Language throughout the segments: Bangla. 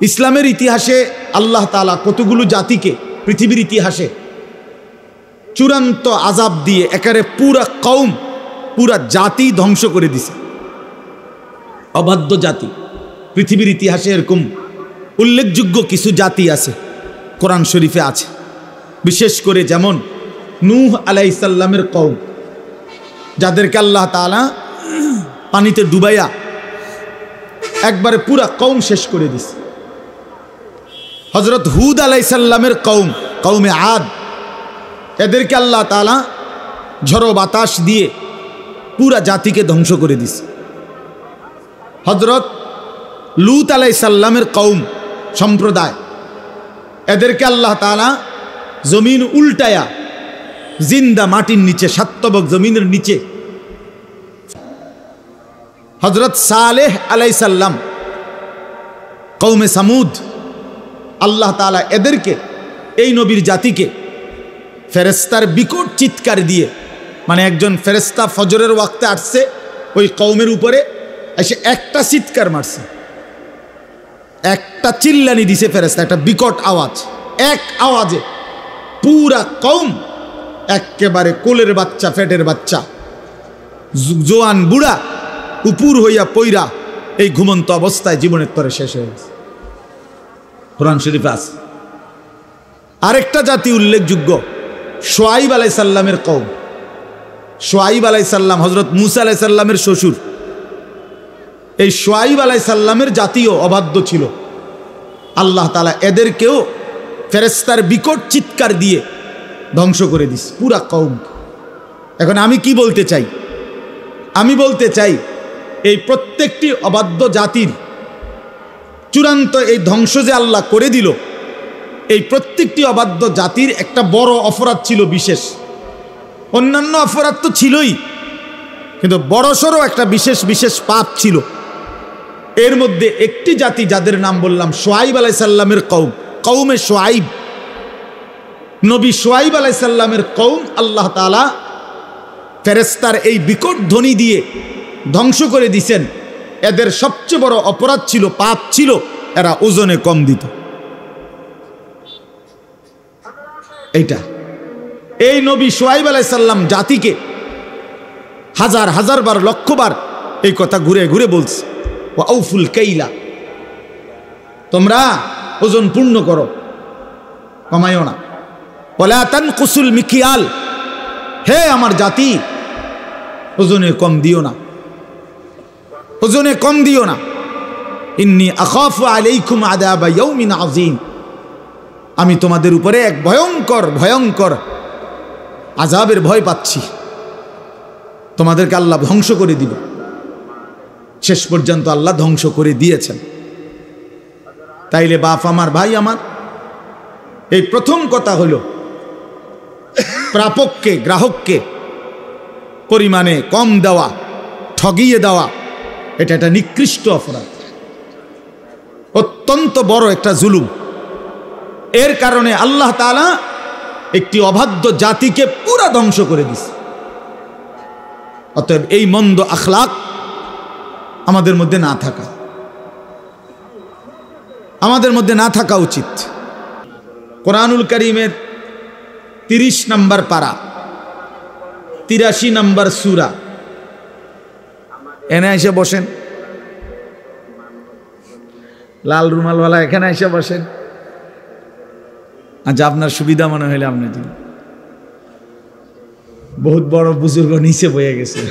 ইসলামের ইতিহাসে আল্লাহ তাআলা কতগুলো জাতিকে পৃথিবীর ইতিহাসে চূড়ান্ত আযাব দিয়ে একেবারে পুরা কওম পুরা জাতি ধ্বংস করে দিছে। অবাধ্য জাতি পৃথিবীর ইতিহাসে এরকম উল্লেখযোগ্য কিছু জাতি আছে, কোরআন শরীফে আছে। বিশেষ করে যেমন নূহ আলাইহিস সালামের কওম, যাদেরকে আল্লাহ তাআলা পানিতে ডুবাইয়া একবারে পুরা কওম শেষ করে দিছে। হযরত হুদ আলাইহিস সালামের কওম, কওমে আদ, এদেরকে আল্লাহ তাআলা ঝড়ো বাতাস দিয়ে পুরা জাতিকে ধ্বংস করে দিছে। হযরত লূত আলাইহিস সালামের কওম সম্প্রদায়, এদেরকে আল্লাহ তাআলা জমিন উল্টায়া জিন্দা মাটির নিচে সাতবক জমিনের নিচে। হযরত সালেহ আলাইহিস সালাম কওমে সামুদ, আল্লাহ তাআলা এদেরকে এই নবীর জাতিকে ফেরেশতার বিকট চিৎকার দিয়ে, মানে একজন ফেরেশতা ফজরের ওয়াক্তে আসছে ওই কওমের উপরে এসে একটা চিৎকার মারছে, একটা চিল্লানি দিছে ফেরেশতা, একটা বিকট আওয়াজ, এক আওয়াজে পুরা কওম একেবারে কোলের বাচ্চা ফেটের বাচ্চা জোয়ান বুড়া উপুর হইয়া পইরা এই ঘুমন্ত অবস্থায় জীবনের তরে শেষ হয়ে গেছে। কোরআন শরীফে আছে। আরেকটা জাতি উল্লেখযোগ্য, শুআয়ব আলাইহিস সালামের কওম। শুআয়ব আলাইহিস সালাম হযরত মূসা আলাইহিস সালামের শ্বশুর। এই শুআয়ব আলাইহিস সালামের জাতিও অবাধ্য ছিল। আল্লাহ তাআলা এদেরকেও ফেরেশতার বিকট চিৎকার দিয়ে ধ্বংস করে দিস পুরা কওম। এখন আমি কি বলতে চাই? আমি বলতে চাই এই প্রত্যেকটি অবাধ্য জাতির চূড়ান্ত এই ধ্বংস যে আল্লাহ করে দিল, এই প্রত্যেকটি অবাধ্য জাতির একটা বড় অপরাধ ছিল বিশেষ। অন্যান্য অপরাধ তো ছিলই, কিন্তু বড়সড় একটা বিশেষ বিশেষ পাপ ছিল। এর মধ্যে একটি জাতি যাদের নাম বললাম, শুআয়ব আলাইহিস সালামের কওম, কওমে শুআয়ব। নবী শুআয়ব আলাইহিস সালামের কওম আল্লাহ তাআলা ফেরেশতার এই বিকট ধ্বনি দিয়ে ধ্বংস করে দিয়েছেন। এদের সবচেয়ে বড় অপরাধ ছিল, পাপ ছিল, এরা ওজনে কম দিত। এইটা এই নবী শুআয়ব আলাইহিস সালাম জাতিকে হাজার হাজার বার, লক্ষ বার এই কথা ঘুরে ঘুরে বলছে, ওয়া আউফুল কাইলা, তোমরা ওজন পূর্ণ করো, কমাইও না। ওয়ালা তানকুসুল মিকিয়াল, হে আমার জাতি ওজনে কম দিও না, ওজনে কম দিও না। ইন্নী আখাফু আলাইকুম আযাবা ইয়াউমিন আযীম, আমি তোমাদের উপরে এক ভয়ঙ্কর ভয়ঙ্কর আযাবের ভয় পাচ্ছি, তোমাদেরকে আল্লাহ ধ্বংস করে দিবে। শেষ পর্যন্ত আল্লাহ ধ্বংস করে দিয়েছেন। তাইলে বাপ আমার, ভাই আমার, এই প্রথম কথা হলো প্রাপককে, গ্রাহককে পরিমাণে কম দেওয়া, ঠগিয়ে দেওয়া, এটা একটা নিকৃষ্ট অপরাধ, অত্যন্ত বড় একটা জুলুম। এর কারণে আল্লাহ তাআলা একটি অবাধ্য জাতিকে পুরা ধ্বংস করে দিছে। অতএব এই মন্দ আখলাক আমাদের মধ্যে না থাকা, আমাদের মধ্যে না থাকা উচিত। কোরআনুল কারীমের 30 নম্বর পারা, 83 নম্বর সূরা, এনে এসে বসেন, লাল রুমালওয়ালা এখানে এসে বসেন। আচ্ছা, আপনার সুবিধা মনে হইলে আপনি দিন। বহুত বড় বুজুর্গ নিচে বয়ে গেছে,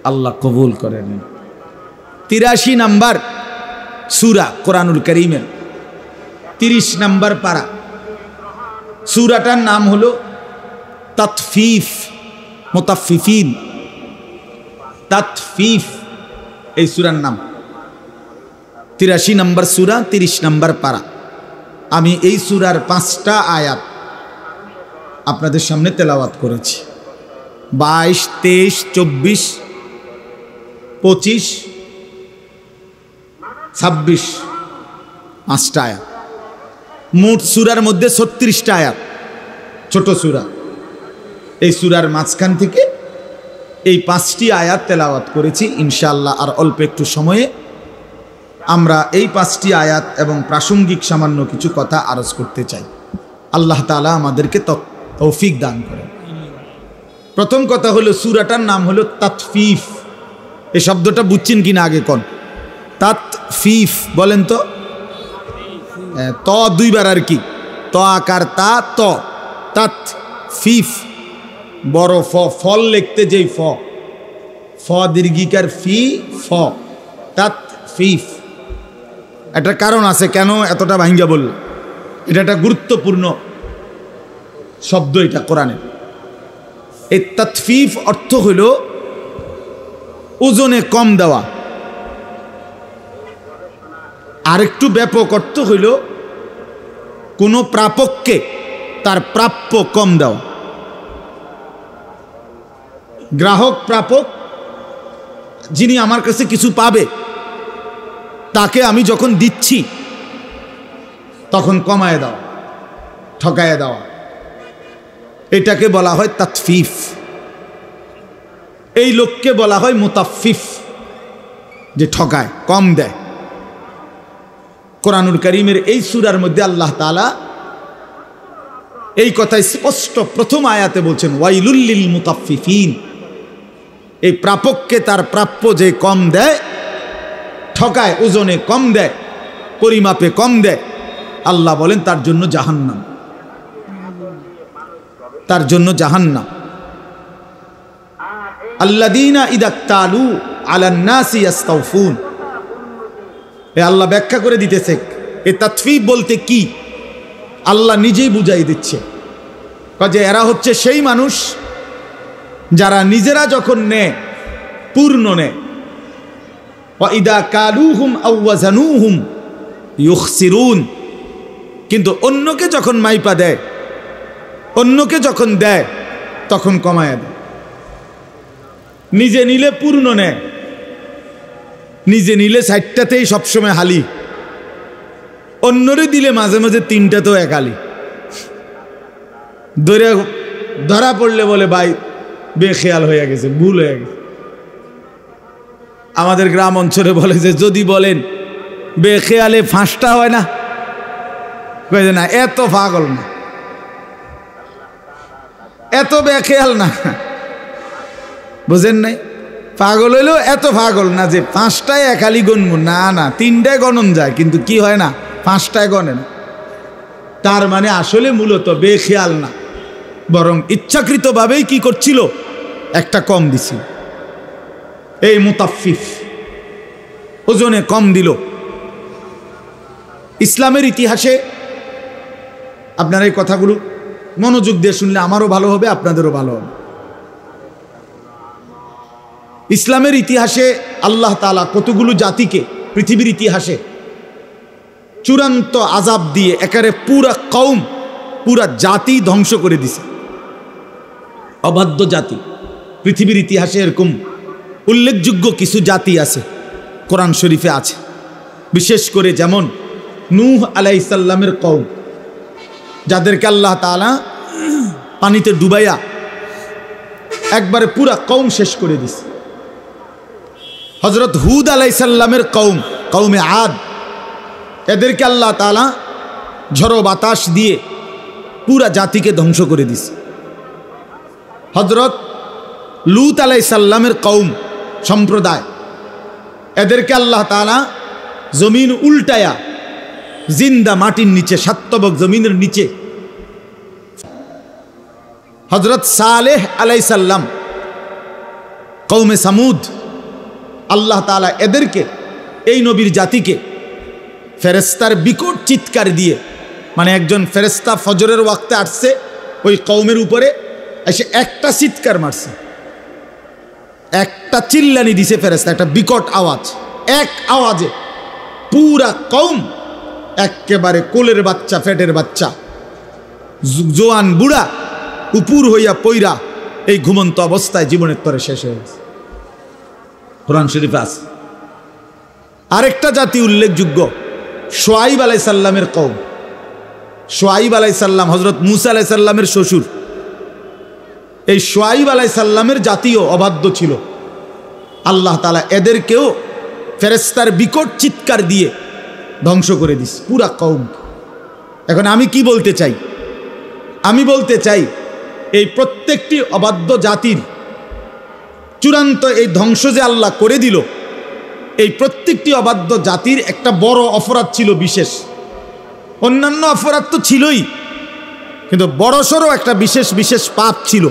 আল্লাহ কবুল করেন। 83 নম্বর সূরা কোরআনুল কারীমের 30 নম্বর পারা। সূরাটার নাম হলো তাতফিফ, মুতাফফিফিন, তাতফিফ এই সূরার নাম। 83 নম্বর সূরা, 30 নম্বর পারা। আমি এই সূরার 5টা আয়াত আপনাদের সামনে তেলাওয়াত করেছি। 22, 23, 24, 25, 26, 5টা আয়াত। মোট সূরার মধ্যে 36টা আয়াত, ছোট সূরা। এই সূরার মাঝখান থেকে এই 5টি আয়াত তেলাওয়াত করেছি। ইনশাআল্লাহ আর অল্প একটু সময়ে আমরা এই 5টি আয়াত এবং প্রাসঙ্গিক সামান্য কিছু কথা আরজ করতে চাই। আল্লাহ তাআলা আমাদেরকে তৌফিক দান করেন। প্রথম কথা হলো সূরাটার নাম হলো তাতফিফ। এই শব্দটা বুঝছেন কিনা আগে কোন? তাতফিফ বলেন তো। ত দুইবার আর কি, ত আকার তা, ত তাতফিফ। বড় ফল লিখতে যেই ফ দীর্ঘিকার ফি, ফ তাতফিফ। একটা কারণ আছে কেন এতটা ভাঙ্গা বলল। এটা একটা গুরুত্বপূর্ণ শব্দ এটা কোরআনে। এই তাতফিফ অর্থ হইল ওজনে কম দেওয়া। আরেকটু ব্যাপক অর্থ হইল কোনো প্রাপককে তার প্রাপ্য কম দেওয়া। গ্রাহক প্রাপক, যিনি আমার কাছে কিছু পাবে, তাকে আমি যখন দিচ্ছি তখন কমায় দেওয়া, ঠকায় দেওয়া, এটাকে বলা হয় তাতফিফ। এই লোককে বলা হয় মুতাফফিফ, যে ঠকায়, কম দেয়। কোরআনুল কারীমের এই সূরার মধ্যে আল্লাহ তাআলা এই কথা স্পষ্ট প্রথম আয়াতে বলছেন, ওয়াইলুল লিল মুতাফফিফিন। এই প্রাপককে তার প্রাপ্য যে কম দেয়, ঠকায়, ওজনে কম দেয়, পরিমাপে কম দেয়, আল্লাহ বলেন তার জন্য জাহান্নাম, তার জন্য জাহান্নাম। আল্লাযীনা ইযা তালু আলান নাসি ইস্তাওফুন। এ আল্লাহ ব্যাখ্যা করে দিতেছে এই তাতফিফ বলতে কি, আল্লাহ নিজেই বুঝাই দিচ্ছে যে এরা হচ্ছে সেই মানুষ যারা নিজেরা যখন নেয় পূর্ণ নেয়, ওয়া ইযা কালুহুম আও ওয়াজানুহুম ইউখসিরুন। কিন্তু অন্যকে যখন মাইপা দেয়, অন্যকে যখন দেয় তখন কমায় দেয়। নিজে নিলে পূর্ণ নেয়, নিজে নিলে 60টাতেই সবসময় হালি, অন্যরে দিলে মাঝে মাঝে 3টাতেও এক হালি। ধরা পড়লে বলে ভাই বেখেয়াল হয়ে গেছে, ভুল হয়ে গেছে। আমাদের গ্রাম অঞ্চলে বলে যে যদি বলেন বেখেয়ালে ফাঁসটা হয় না, না এত পাগল না, এত বেখেয়াল না, বুঝেন নাই? পাগল হইলেও এত পাগল না যে 5টায় একালি গণব, না না 3টায় গণন যায়, কিন্তু কি হয় না 5টায় গণেন। তার মানে আসলে মূলত বেখেয়াল না, বরং ইচ্ছাকৃতভাবেই কি করছিল, একটা কম দিছিল। এই মুতাফফিফ ওজনে কম দিল। ইসলামের ইতিহাসে আপনারা এই কথাগুলো মনোযোগ দিয়ে শুনলে আমারও ভালো হবে, আপনাদেরও ভালো হবে। ইসলামের ইতিহাসে আল্লাহ তাআলা কতগুলো জাতিকে পৃথিবীর ইতিহাসে চূড়ান্ত আযাব দিয়ে একেবারে পুরা কওম, পুরা জাতি ধ্বংস করে দিছে। অবাধ্য জাতি পৃথিবীর ইতিহাসে এরকম উল্লেখযোগ্য কিছু জাতি আছে, কোরআন শরীফে আছে। বিশেষ করে যেমন নূহ আলাইহিস সালামের কওম, যাদেরকে আল্লাহ তাআলা পানিতে ডুবাইয়া একবারে পুরা কওম শেষ করে দিছে। হযরত হুদ আলাইহিস সালামের কওম, কওমে আদ, এদেরকে আল্লাহ তাআলা ঝড়ো বাতাস দিয়ে পুরা জাতিকে ধ্বংস করে দিছে। হযরত লূত আলাইহিস সালামের কওম, সম্প্রদায়, এদেরকে আল্লাহ তাআলা জমিন উল্টায়া জিন্দা মাটির নিচে, সাতবক জমিনের নিচে। হযরত সালেহ আলাইহিস সালাম কওমে সামুদ, আল্লাহ তাআলা এদেরকে, এই নবীর জাতিকে ফেরেশতার বিকট চিৎকার দিয়ে, মানে একজন ফেরেশতা ফজরের ওয়াক্তে আসছে ওই কওমের উপরে, এসে একটা চিৎকার মারছে, একটা চিল্লানি দিছে ফেরেশতা, একটা বিকট আওয়াজ। এক আওয়াজে পুরা কওম একেবারে কোলের বাচ্চা, ফেটের বাচ্চা, জোয়ান বুড়া উপুর হইয়া পইরা এই ঘুমন্ত অবস্থায় জীবনের তরে শেষ হয়ে গেছে। কোরআন শরীফে আছে। আরেকটা জাতি উল্লেখযোগ্য, শুআইব আলাইহিস সালামের কওম। শুআইব আলাইহিস সালাম হযরত মূসা আলাইহিস সালামের শ্বশুর। এই শুআইব আলাইহিস সালামের জাতীয় অবাধ্য ছিল। আল্লাহ তাআলা এদেরকেও ফেরেশতার বিকট চিৎকার দিয়ে ধ্বংস করে দিস পুরা কওম। এখন আমি কি বলতে চাই? আমি বলতে চাই এই প্রত্যেকটি অবাধ্য জাতির চূড়ান্ত এই ধ্বংস যে আল্লাহ করে দিল, এই প্রত্যেকটি অবাধ্য জাতির একটা বড় অপরাধ ছিল বিশেষ। অন্যান্য অপরাধ তো ছিলই, কিন্তু বড়সড় একটা বিশেষ বিশেষ পাপ ছিল।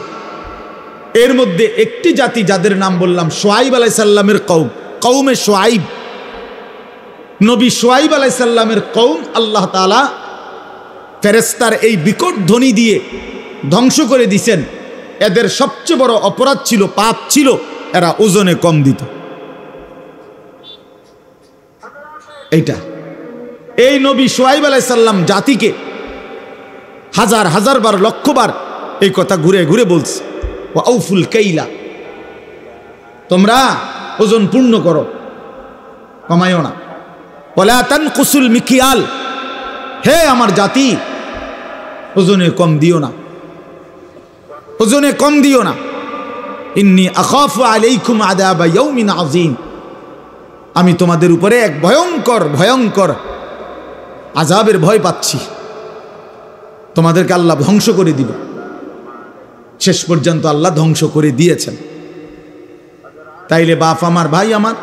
এর মধ্যে একটি জাতি যাদের নাম বললাম শুআইব আলাইহিস সালামের কওম, কওমে শুআইব। নবী শুআইব আলাইহিস সালামের কওম আল্লাহ তাআলা ফেরেশতার এই বিকট ধ্বনি দিয়ে ধ্বংস করে দিয়েছেন। এদের সবচেয়ে বড় অপরাধ ছিল, পাপ ছিল, এরা ওজনে কম দিত। এইটা এই নবী শুআইব আলাইহিস সালাম জাতিকে হাজার হাজার বার, লক্ষবার এই কথা ঘুরে ঘুরে বলছে, ওয়া আউফুল কাইলা, তোমরা ওজন পূর্ণ করো, কমাইও না। ওয়ালা তানকুসুল মিকিয়াল, হে আমার জাতি ওজনে কম দিও না, ওজনে কম দিও না। ইন্নী আখাফু আলাইকুম আযাবা ইয়াউমিন আযীম, আমি তোমাদের উপরে এক ভয়ঙ্কর ভয়ঙ্কর আযাবের ভয় পাচ্ছি, তোমাদেরকে আল্লাহ ধ্বংস করে দিবে। শেষ পর্যন্ত আল্লাহ ধ্বংস করে দিয়েছেন। তাইলে বাপ আমার, ভাই আমার,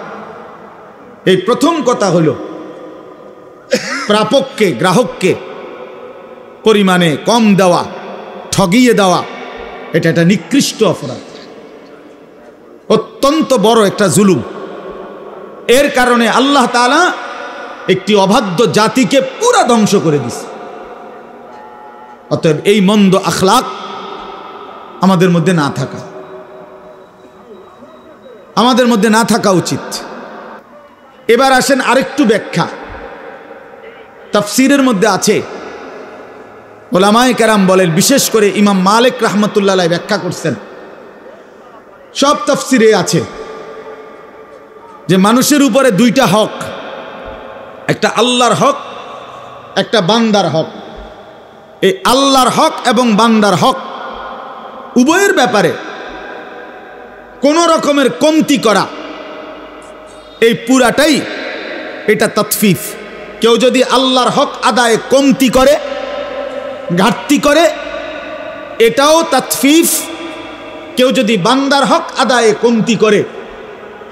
এই প্রথম কথা হলো প্রাপককে, গ্রাহককে পরিমাণে কম দেওয়া, ঠগিয়ে দেওয়া, এটা একটা নিকৃষ্ট অপরাধ, অত্যন্ত বড় একটা জুলুম। এর কারণে আল্লাহ তাআলা একটি অবাধ্য জাতিকে পুরা ধ্বংস করে দিছে। অতএব এই মন্দ আখলাক আমাদের মধ্যে না থাকা, আমাদের মধ্যে না থাকা উচিত। এবার আসেন আরেকটু ব্যাখ্যা। তাফসীরের মধ্যে আছে, উলামায়ে কেরাম বলেন, বিশেষ করে ইমাম মালিক রাহমাতুল্লাহ আলাইহি ব্যাখ্যা করছেন, সব তাফসীরে আছে যে মানুষের উপরে দুইটা হক, একটা আল্লাহর হক, একটা বান্দার হক। এই আল্লাহর হক এবং বান্দার হক উভয়ের ব্যাপারে কোন রকমের কমতি করা, এই পুরাটাই এটা তাতফিফ। কেউ যদি আল্লাহর হক আদায়ে কমতি করে, ঘাটতি করে, এটাও তাতফিফ। কেউ যদি বান্দার হক আদায়ে কমতি করে,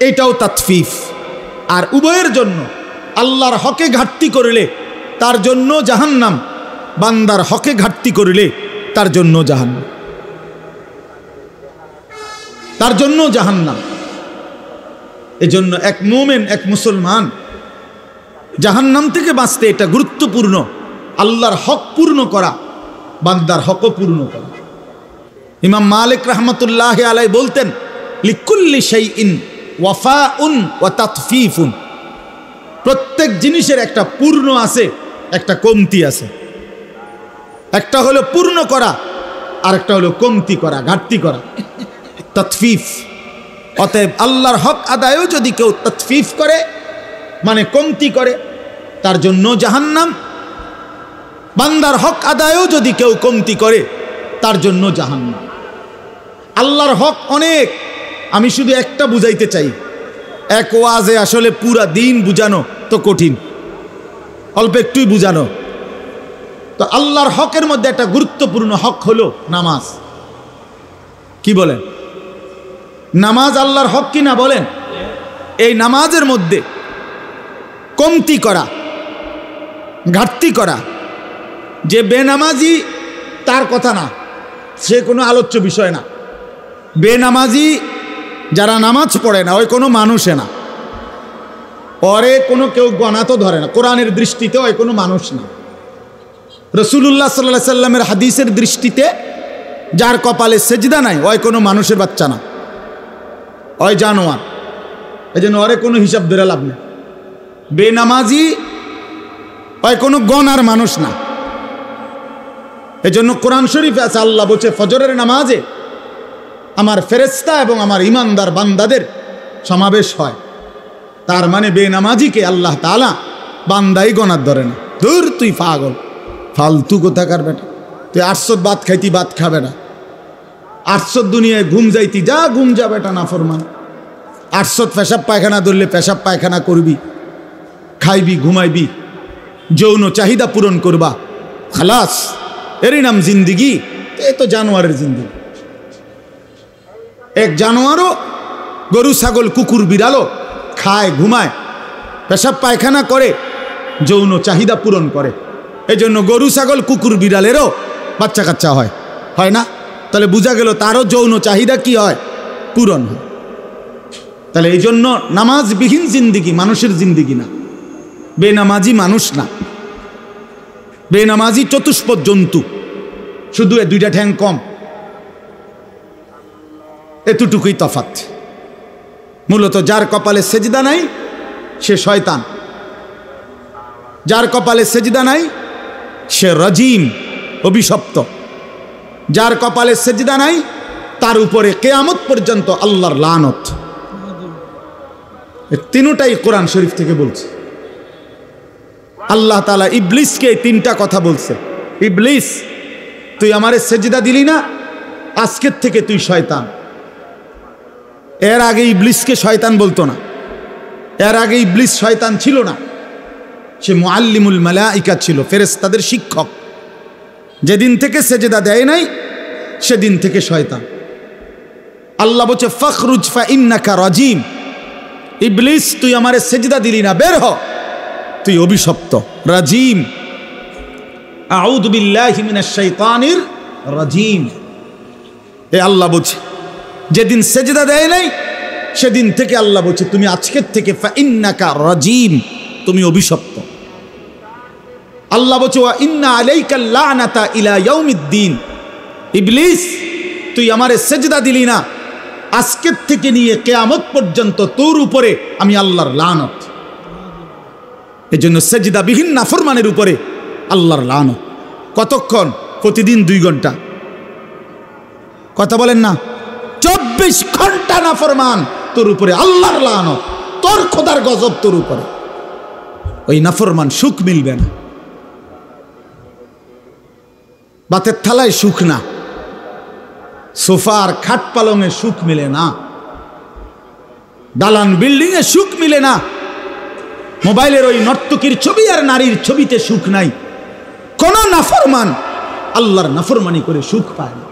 এটাও তাতফিফ। আর উভয়ের জন্য আল্লাহর হকে ঘাটতি করলে তার জন্য জাহান্নাম, বান্দার হকে ঘাটতি করলে তার জন্য জাহান্নাম, তার জন্য জাহান্নাম। এজন্য এক মুমিন, এক মুসলমান জাহান্নাম থেকে বাঁচতে এটা গুরুত্বপূর্ণ, আল্লাহর হক পূর্ণ করা, বান্দার হকও পূর্ণ করা। ইমাম মালিক রাহমাতুল্লাহি আলাইহি বলতেন, লিকুল্লি শাইইন ওয়াফাউন ওয়া তাতফিফুন, প্রত্যেক জিনিসের একটা পূর্ণ আছে, একটা কমতি আছে। একটা হলো পূর্ণ করা, আর একটা হলো কমতি করা, ঘাটতি করা, তাতফিফ। অতএব আল্লাহর হক আদায়ও যদি কেউ তাতফিফ করে, মানে কমতি করে, তার জন্য জাহান্নাম। বান্দার হক আদায়ও যদি কেউ কমতি করে, তার জন্য জাহান্নাম। আল্লাহর হক অনেক, আমি শুধু একটা বুঝাইতে চাই। এক ওয়াজে আসলে পুরা দিন বুঝানো তো কঠিন, অল্প একটুই বুঝানো। তো আল্লাহর হকের মধ্যে একটা গুরুত্বপূর্ণ হক হলো নামাজ। কি বলেন? নামাজ আল্লাহর হক কি না বলেন? এই নামাজের মধ্যে কমতি করা, ঘাটতি করা, যে বেনামাজি তার কথা না, সে কোনো আলোচ্য বিষয় না। বেনামাজি যারা নামাজ পড়ে না, ওই কোনো মানুষে না, পরে কোনো কেউ গণা তো ধরে না, কোরআনের দৃষ্টিতে ওই কোনো মানুষ না। রাসূলুল্লাহ সাল্লাল্লাহু আলাইহি সাল্লামের হাদিসের দৃষ্টিতে যার কপালে সেজদা নাই, ওই কোনো মানুষের বাচ্চা না, ওই জানোয়ার। এই জন্য ওরে কোনো হিসাব ধরে লাভ নেই। বেনামাজি ওই কোনো গণার মানুষ না। এজন্য কোরআন শরীফে আছে, আল্লাহ বলছে ফজরের নামাজে আমার ফেরেশতা এবং আমার ইমানদার বান্দাদের সমাবেশ হয়। তার মানে বেনামাজিকে আল্লাহ তাআলা বান্দাই গণার ধরে না। ধুর, তুই পাগল, ফালতু কোথাকার বেটা, তুই 800 ভাত খাইতি, ভাত খাবে না। 800 দুনিয়ায় ঘুম যাইতি, যা ঘুম যা বেটা নাফরমান। 800 পেশাব পায়খানা ধরলে পেশাব পায়খানা করবি, খাইবি, ঘুমাইবি, যৌন চাহিদা পূরণ করবা, খালাস, এরই নাম জিন্দিগি। এ তো জানোয়ারের জিন্দিগি। এক জানোয়ারও গরু, ছাগল, কুকুর, বিড়ালও খায়, ঘুমায়, পেশাব পায়খানা করে, যৌন চাহিদা পূরণ করে। এই জন্য গরু, ছাগল, কুকুর, বিড়ালেরও বাচ্চা কাচ্চা হয়, হয় না? তাহলে বোঝা গেল তারও যৌন চাহিদা কি হয়? পূরণ হয়। তাহলে এই জন্য নামাজবিহীন জিন্দিগি মানুষের জিন্দিগি না, বেনামাজি মানুষ না, বেনামাজি চতুষ্পদ জন্তু, শুধু এ 2টা ঠ্যাং কম, এতটুকুই তফাৎ। মূলত যার কপালে সেজদা নাই সে শয়তান, যার কপালে সেজদা নাই সে রাজিম, অভিশপ্ত। যার কপালে সেজদা নাই তার উপরে কিয়ামত পর্যন্ত আল্লাহর লানত। তিনটাই কোরআন শরীফ থেকে বলছে। আল্লাহ তাআলা ইবলিসকে 3টা কথা বলছে। ইবলিস, তুই আমারে সেজদা দিলি না, আজকের থেকে তুই শয়তান। এর আগে ইবলিসকে শয়তান বলতো না, এর আগে ইবলিস শয়তান ছিল না, সে মুআল্লিমুল মালাইকা ছিল, ফেরেশতাদের শিক্ষক। যেদিন থেকে সেজদা দেয় নাই সেদিন থেকে শয়তান। আল্লাহ বলছে ফখরুজ ফা ইন্নাকা রাজিম, ইবলিস তুই আমারে সেজদা দিলি না, বের হ, তুই অভিশপ্ত, রাজিম। আউযু বিল্লাহি মিনাশ শাইতানির রাজিম। এ আল্লাহ বলছে যেদিন সেজদা দেয় নাই সেদিন থেকে আল্লাহ বলছে তুমি আজকের থেকে ফা ইন্নাকা রাজিম, তুমি অভিশপ্ত। আল্লাহ বলছে ওয়া ইন্না আলাইকা লানাতা ইলা ইয়াউমিদ্দিন, ইবলিস তুই আমারে সেজদা দিলি না, আজকের থেকে নিয়ে কিয়ামত পর্যন্ত তোর উপরে আমি আল্লাহর লানত। এজন্য সেজদাবিহীন নাফরমানের উপরে আল্লাহর লানত। কতক্ষণ? প্রতিদিন 2 ঘন্টা। কথা বলেন না? 24 ঘন্টা নাফরমান, তোর উপরে আল্লাহর লানত, তোর খোদার গজব তোর উপরে। ওই নাফরমান সুখ মিলবে না, বাতের থালায় সুখ না, সোফার খাট পালঙে সুখ মিলে না, দালান বিল্ডিং এ সুখ মিলে না, মোবাইলের ওই নর্তকীর ছবি আর নারীর ছবিতে সুখ নাই। কোন নাফরমান আল্লাহর নাফরমানি করে সুখ পায় না।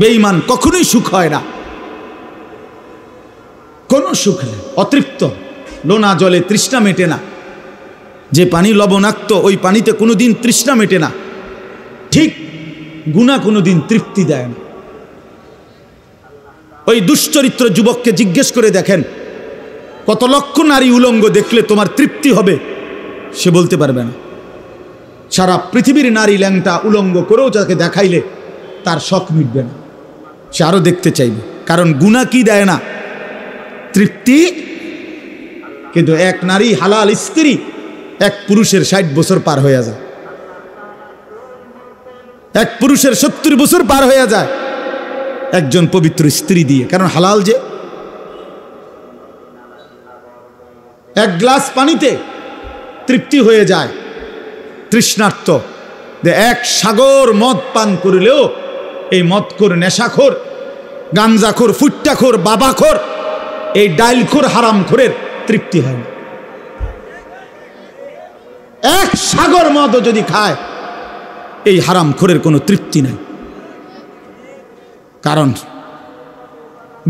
বেঈমান কখনোই সুখ হয় না, কোন সুখ নেই, অতৃপ্ত। লোনা জলে তৃষ্ণা মেটে না, যে পানি লবণাক্ত ওই পানিতে কোনোদিন তৃষ্ণা মেটে না। ঠিক গুনাহ কোনোদিন তৃপ্তি দেয় না। ওই দুশ্চরিত্র যুবককে জিজ্ঞেস করে দেখেন, কত লক্ষ নারী উলঙ্গ দেখলে তোমার তৃপ্তি হবে? সে বলতে পারবে না। সারা পৃথিবীর নারী ল্যাংটা উলঙ্গ করেও যাকে দেখাইলে তার শখ মিটবে না, সে আরো দেখতে চাইবে। কারণ গুনাহ কি দেয় না? তৃপ্তি। কিন্তু এক নারী হালাল স্ত্রী এক পুরুষের 60 বছর পার হয়ে যায়, এক পুরুষের 70 বছর পার হয়ে যায় একজন পবিত্র স্ত্রী দিয়ে। কারণ হালাল যে। এক গ্লাস পানিতে তৃপ্তি হয়ে যায় তৃষ্ণার্ত। এক সাগর মদ পান করলেও এই মদখোর, নেশাখোর, গাঞ্জাখোর, ফুট্টাখোর, বাবাখোর, এই ডাইলখোর, হারামখোরের তৃপ্তি হয় না। এক সাগর মদও যদি খায় এই হারামখোরের কোনো তৃপ্তি নাই। কারণ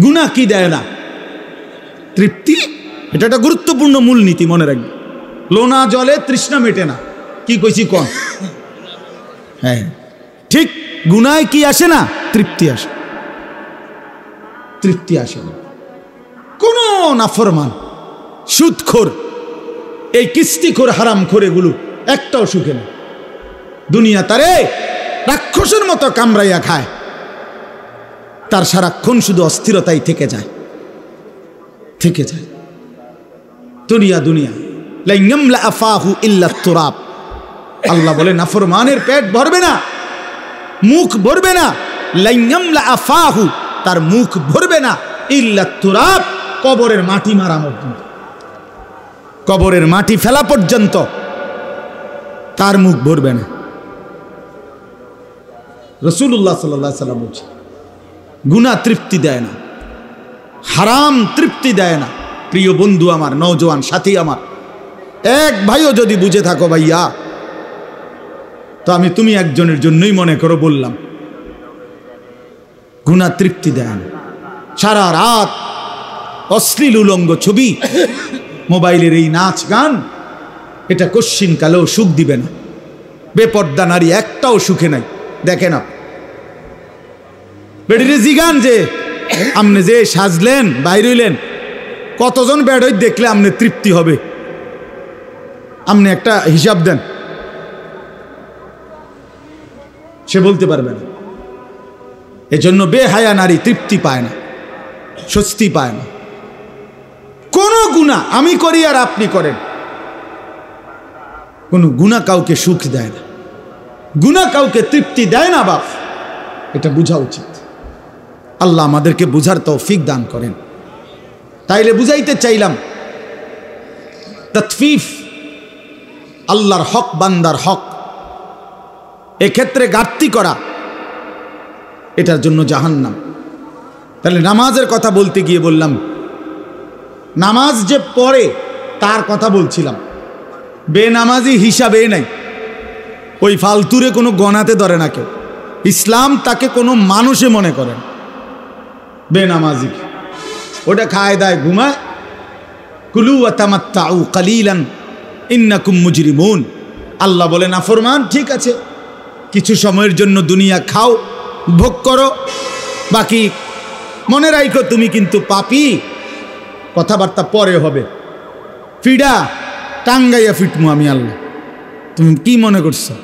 গুনাহ কি দেয় না? তৃপ্তি। এটা একটা গুরুত্বপূর্ণ মূলনীতি, মনে রাখবে। লোনা জলে তৃষ্ণা মেটে না, কি কইছি কোন? হ্যাঁ ঠিক। গুনায় কি আসে না? তৃপ্তি আসে। তৃপ্তি আসে না। কোন নাফরমান, সুদখোর, এই কিস্তিখোর, হারামখোর, এগুলো একটাও সুখে না। দুনিয়া তারে রাক্ষসের মতো কামড়াইয়া খায়, তার সারাক্ষণ শুধু অস্থিরতাই থেকে যায়, থেকে যায়। দুনিয়া দুনিয়া লাইয়ামলা আফাহু ইল্লা তুরাব। আল্লাহ বলে নাফরমানের পেট ভরবে না, মুখ ভরবে না। লাইয়ামলা আফাহু, তার মুখ ভরবে না, ইল্লা তুরাব, কবরের মাটি মারা পর্যন্ত, কবরের মাটি ফেলা পর্যন্ত তার মুখ ভরবে না। রাসূলুল্লাহ সাল্লাল্লাহু আলাইহি ওয়াসাল্লাম বলছে গুনাহ তৃপ্তি দেয় না, হারাম তৃপ্তি দেয় না। প্রিয় বন্ধু আমার, নওজোয়ান সাথী আমার, এক ভাইও যদি বুঝে থাকো ভাইয়া, তো আমি তুমি একজনের জন্যই মনে করো বললাম। গুনাহ তৃপ্তি দেয় না। সারা রাত অশ্লীল উলঙ্গ ছবি, মোবাইলের এই নাচ গান, এটা কশ্চিন কালেও সুখ দিবে না। বেপর্দা নারী একটাও সুখে নাই। দেখেন বেডিরে জিগান যে আপনি যে সাজলেন বাইর হইলেন, কতজন বেড়ই দেখলে আপনি তৃপ্তি হবে? আপনি একটা হিসাব দেন, সে বলতে পারবে না। এজন্য বেহায়া নারী তৃপ্তি পায় না, স্বস্তি পায় না। কোন গুনাহ আমি করি আর আপনি করেন, কোন গুনাহ কাউকে সুখ দেয় না, গুনাহ কাউকে তৃপ্তি দেয় না। বাপ, এটা বোঝা উচিত। আল্লাহ আমাদেরকে বুঝার তৌফিক দান করেন। তাইলে বুঝাইতে চাইলাম, তাতফিফ, আল্লাহর হক বান্দার হক, এক্ষেত্রে ঘাটতি করা, এটার জন্য জাহান্নাম। তাহলে নামাজের কথা বলতে গিয়ে বললাম, নামাজ যে পড়ে তার কথা বলছিলাম। বেনামাজি হিসাবে নাই, ওই ফালতুরে কোনো গণাতে ধরে না কেউ। ইসলাম তাকে কোনো মানুষে মনে করেন বেনামাজি, ওটা খায় দায় ঘুমায়। কুলু ওয়া তামাত্তাউ কালিলান ইন্নাকুম মুজরিমুন। আল্লাহ বলে নাফরমান, ঠিক আছে, কিছু সময়ের জন্য দুনিয়া খাও, ভোগ করো, বাকি মনে রাখো তুমি কিন্তু পাপী। কথাবার্তা পরে হবে, ফিডা টাঙ্গাইয়া ফিটমু আমি আল্লাহ। তুমি কি মনে করছো?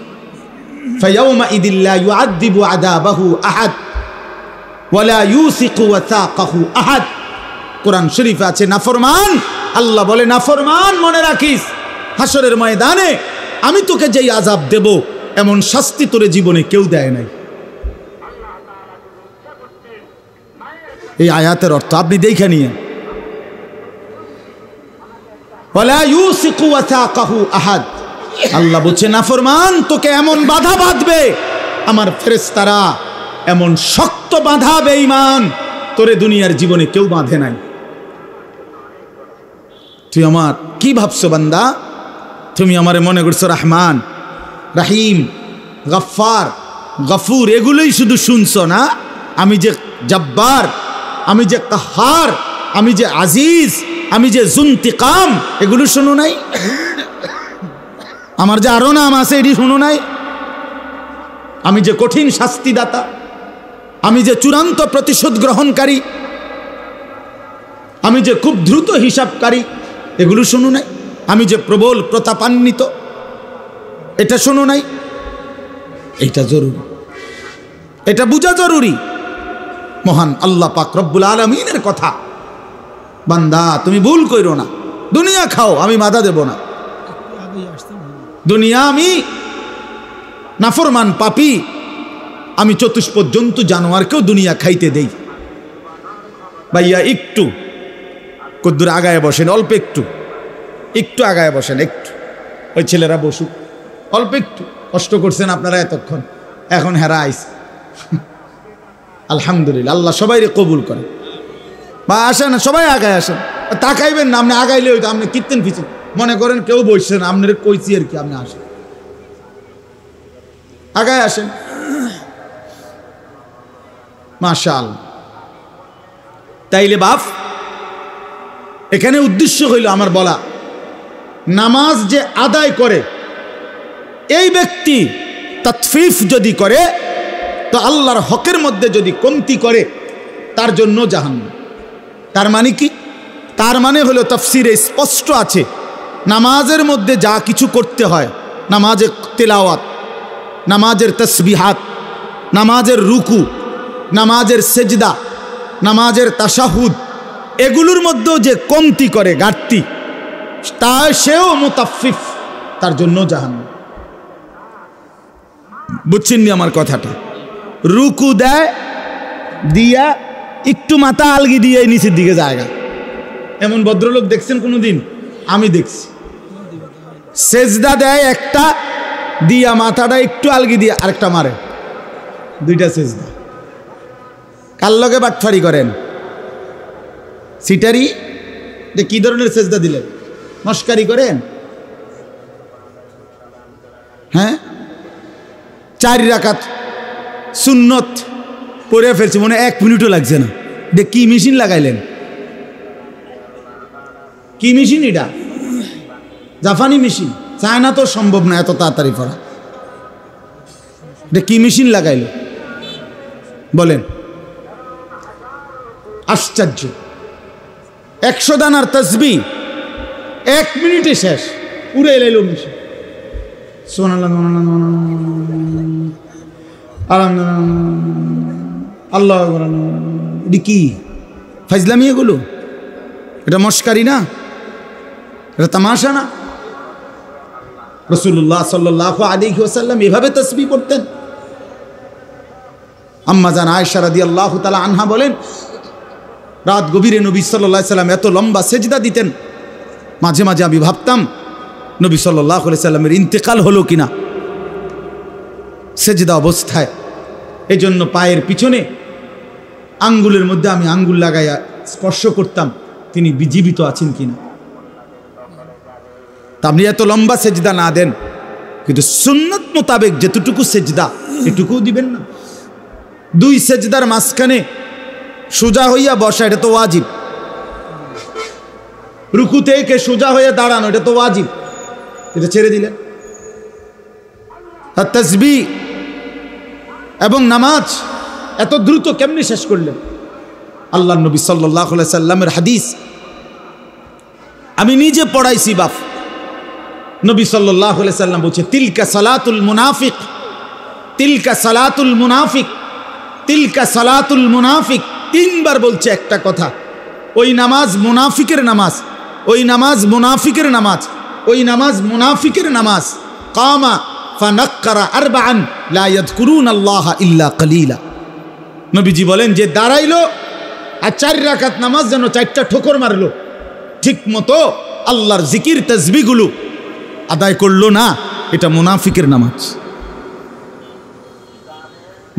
ফায়াউমা ইদিল্লা ইউআযিবু আযাবাহু আহাদ ওয়ালা ইউসিকু ওয়াসাকাহু আহাদ। কোরআন শরীফে আছে নাফরমান, আল্লাহ বলে নাফরমান মনে রাখিস, হাসরের ময়দানে আমি তোকে যেই আযাব দেব, এমন শাস্তি তোরে জীবনে কেউ দেয় নাই। এই আয়াতের অর্থ আপনি দেখে নিয়ে, ওয়ালা ইউসিকু ওয়াসাকাহু আহাদ। আল্লাহ বলছে নাফরমান তোকে এমন বাধা বাঁধবে, আমার ফেরেশতারা এমন শক্ত বাধা বেঈমান তোরে দুনিয়ার জীবনে কেউ বাঁধে নাই। তুই আমার কি ভাবছো বান্দা? তুমি আমারে মনে করছো রহমান, রাহিম, গফফার, গফুর, এগুলোই শুধু শুনছো না? আমি যে জব্বার, আমি যে কাহার, আমি যে আজিজ, আমি যে জুনতিকাম, এগুলো শোনো নাই? আমার যে আরো নাম আছে এটি শোনো নাই? আমি যে কঠিন শাস্তিদাতা, আমি যে চূড়ান্ত প্রতিশোধ গ্রহণকারী, আমি যে খুব দ্রুত হিসাবকারী, এগুলো শোনো নাই? আমি যে প্রবল প্রতাপান্বিত, এটা শোনো নাই? এটা জরুরি, এটা বোঝা জরুরি। মহান আল্লাহ পাক রব্বুল আলামিনের কথা। বান্দা তুমি ভুল কইরো না, দুনিয়া খাও, আমি বাধা দেব না। দুনিয়া আমি নাফরমান পাপী, আমি চতুষ্পদ জন্তু জানোয়ারকেও দুনিয়া খাইতে দেই। ভাইয়া একটু কদ্দুর আগায় বসেন, অল্প একটু, একটু আগায় বসেন, একটু ওই ছেলেরা বসুক, অল্প একটু কষ্ট করছেন আপনারা এতক্ষণ, এখন হেরা আইছে। আলহামদুলিল্লাহ, আল্লাহ সবাইরে কবুল করে। বা আসেন সবাই আগায় আসেন, তাকাইবেন না, আপনি আগাইলে হইতো আপনি কীর্তেন ফিচেন, মনে করেন কেউ বসছেন, আপনার কইছি আর কি, আপনি আসেন, আগায় আসেন। মাশাআল্লাহ। তাইলে বাপ, এখানে উদ্দেশ্য হইল আমার বলা, নামাজ যে আদায় করে এই ব্যক্তি তাতফিফ যদি করে, তো আল্লাহর হকের মধ্যে যদি কমতি করে, তার জন্য জাহান্নাম। তার মানে কি? তার মানে হলো তাফসিরে স্পষ্ট আছে, নামাজের মধ্যে যা কিছু করতে হয়, নামাজের তেলাওয়াত, নামাজের তসবিহাত, নামাজের রুকু, নামাজের সেজদা, নামাজের তাশাহুদ, এগুলোর মধ্যেও যে কমতি করে, ঘাটতি, তা সেও মুতাফফিফ, তার জন্য জাহান্নাম। বুঝছেন নি আমার কথাটা? রুকু দেয় দিয়া একটু মাথা আলগি দিয়ে নিচের দিকে জায়গা, এমন ভদ্রলোক দেখছেন কোনোদিন? আমি দেখছি। সেজদা দেয় একটা দিয়া মাথাটা একটু আলগি দিয়ে আরেকটা মারে, দুইটা সেজদা। কার লগে বাটফারি করেন? সিটারি যে কি ধরনের সেজদা দিলেন? মস্কারি করেন? হ্যাঁ, 4 রাকাত সুন্নত পড়ে ফেলছি, মনে 1 মিনিটও লাগছে না। দেখ কি মেশিন লাগাইলেন? কি মেশিন এটা? জাপানি মেশিন। চায়না তো সম্ভব না এত তাড়াতাড়ি পড়া। কি মেশিন লাগাইল বলেন? আশ্চর্য। 100 দানার তসবিহ 1 মিনিটে শেষ, উড়ে এলো মেশিন। আল্লাহ এটি কি ফাইজলামি? এগুলো এটা মস্কারি না, এটা তামাশা না। রাসূলুল্লাহ সাল্লাল্লাহু আলাইহি ওয়াসাল্লাম এভাবে তাসবিহ পড়তেন। আম্মা জান আয়েশা রাদিয়াল্লাহু তাআলা আনহা বলেন, রাত গভীরে নবী সাল্লাল্লাহু আলাইহি সাল্লাম এত লম্বা সেজদা দিতেন, মাঝে মাঝে আমি ভাবতাম নবী সাল্লাল্লাহু আলাইহি সাল্লামের ইন্তেকাল হলো কিনা সেজদা অবস্থায়। এই জন্য পায়ের পিছনে আঙ্গুলের মধ্যে আমি আঙ্গুল লাগাইয়া স্পর্শ করতাম তিনি জীবিত আছেন কিনা। তা আপনি এত লম্বা সেজদা না দেন, কিন্তু সুন্নত মোতাবেক যেতটুকু সেজদা এটুকুও দিবেন না। 2 সেজদার মাঝখানে সোজা হইয়া বসা, এটা তো ওয়াজিব। রুকু থেকে সোজা হয়ে দাঁড়ানো, এটা তো ওয়াজিব, এটা ছেড়ে দিলেন। আর তাসবিহ এবং নামাজ এত দ্রুত কেমনে শেষ করলেন? আল্লাহর নবী সাল্লাল্লাহু আলাইহি সাল্লামের হাদিস আমি নিজে পড়াইছি বাপ। নবী সাল্লাল্লাহু আলাইহি সাল্লাম বলছে, তিলকা সালাতুল মুনাফিক, তিলকা সালাতুল মুনাফিক, তিলকা সালাতুল মুনাফিক। 3 বার বলছে একটা কথা। ওই নামাজ মুনাফিকের নামাজ, ওই নামাজ মুনাফিকের নামাজ, ওই নামাজ মুনাফিকের নামাজ। কামা ফানাক্কারা আরবাআন লা ইয়াযকুরুনাল্লাহা ইল্লা কালিলা। নবীজি বলেন, যে দাঁড়াইলো আর 4 রাকাত নামাজ যেন 4টা ঠোকর মারলো, ঠিক মতো আল্লাহর জিকির তাসবিহগুলো আদায় করলো না, এটা মুনাফিকের নামাজ।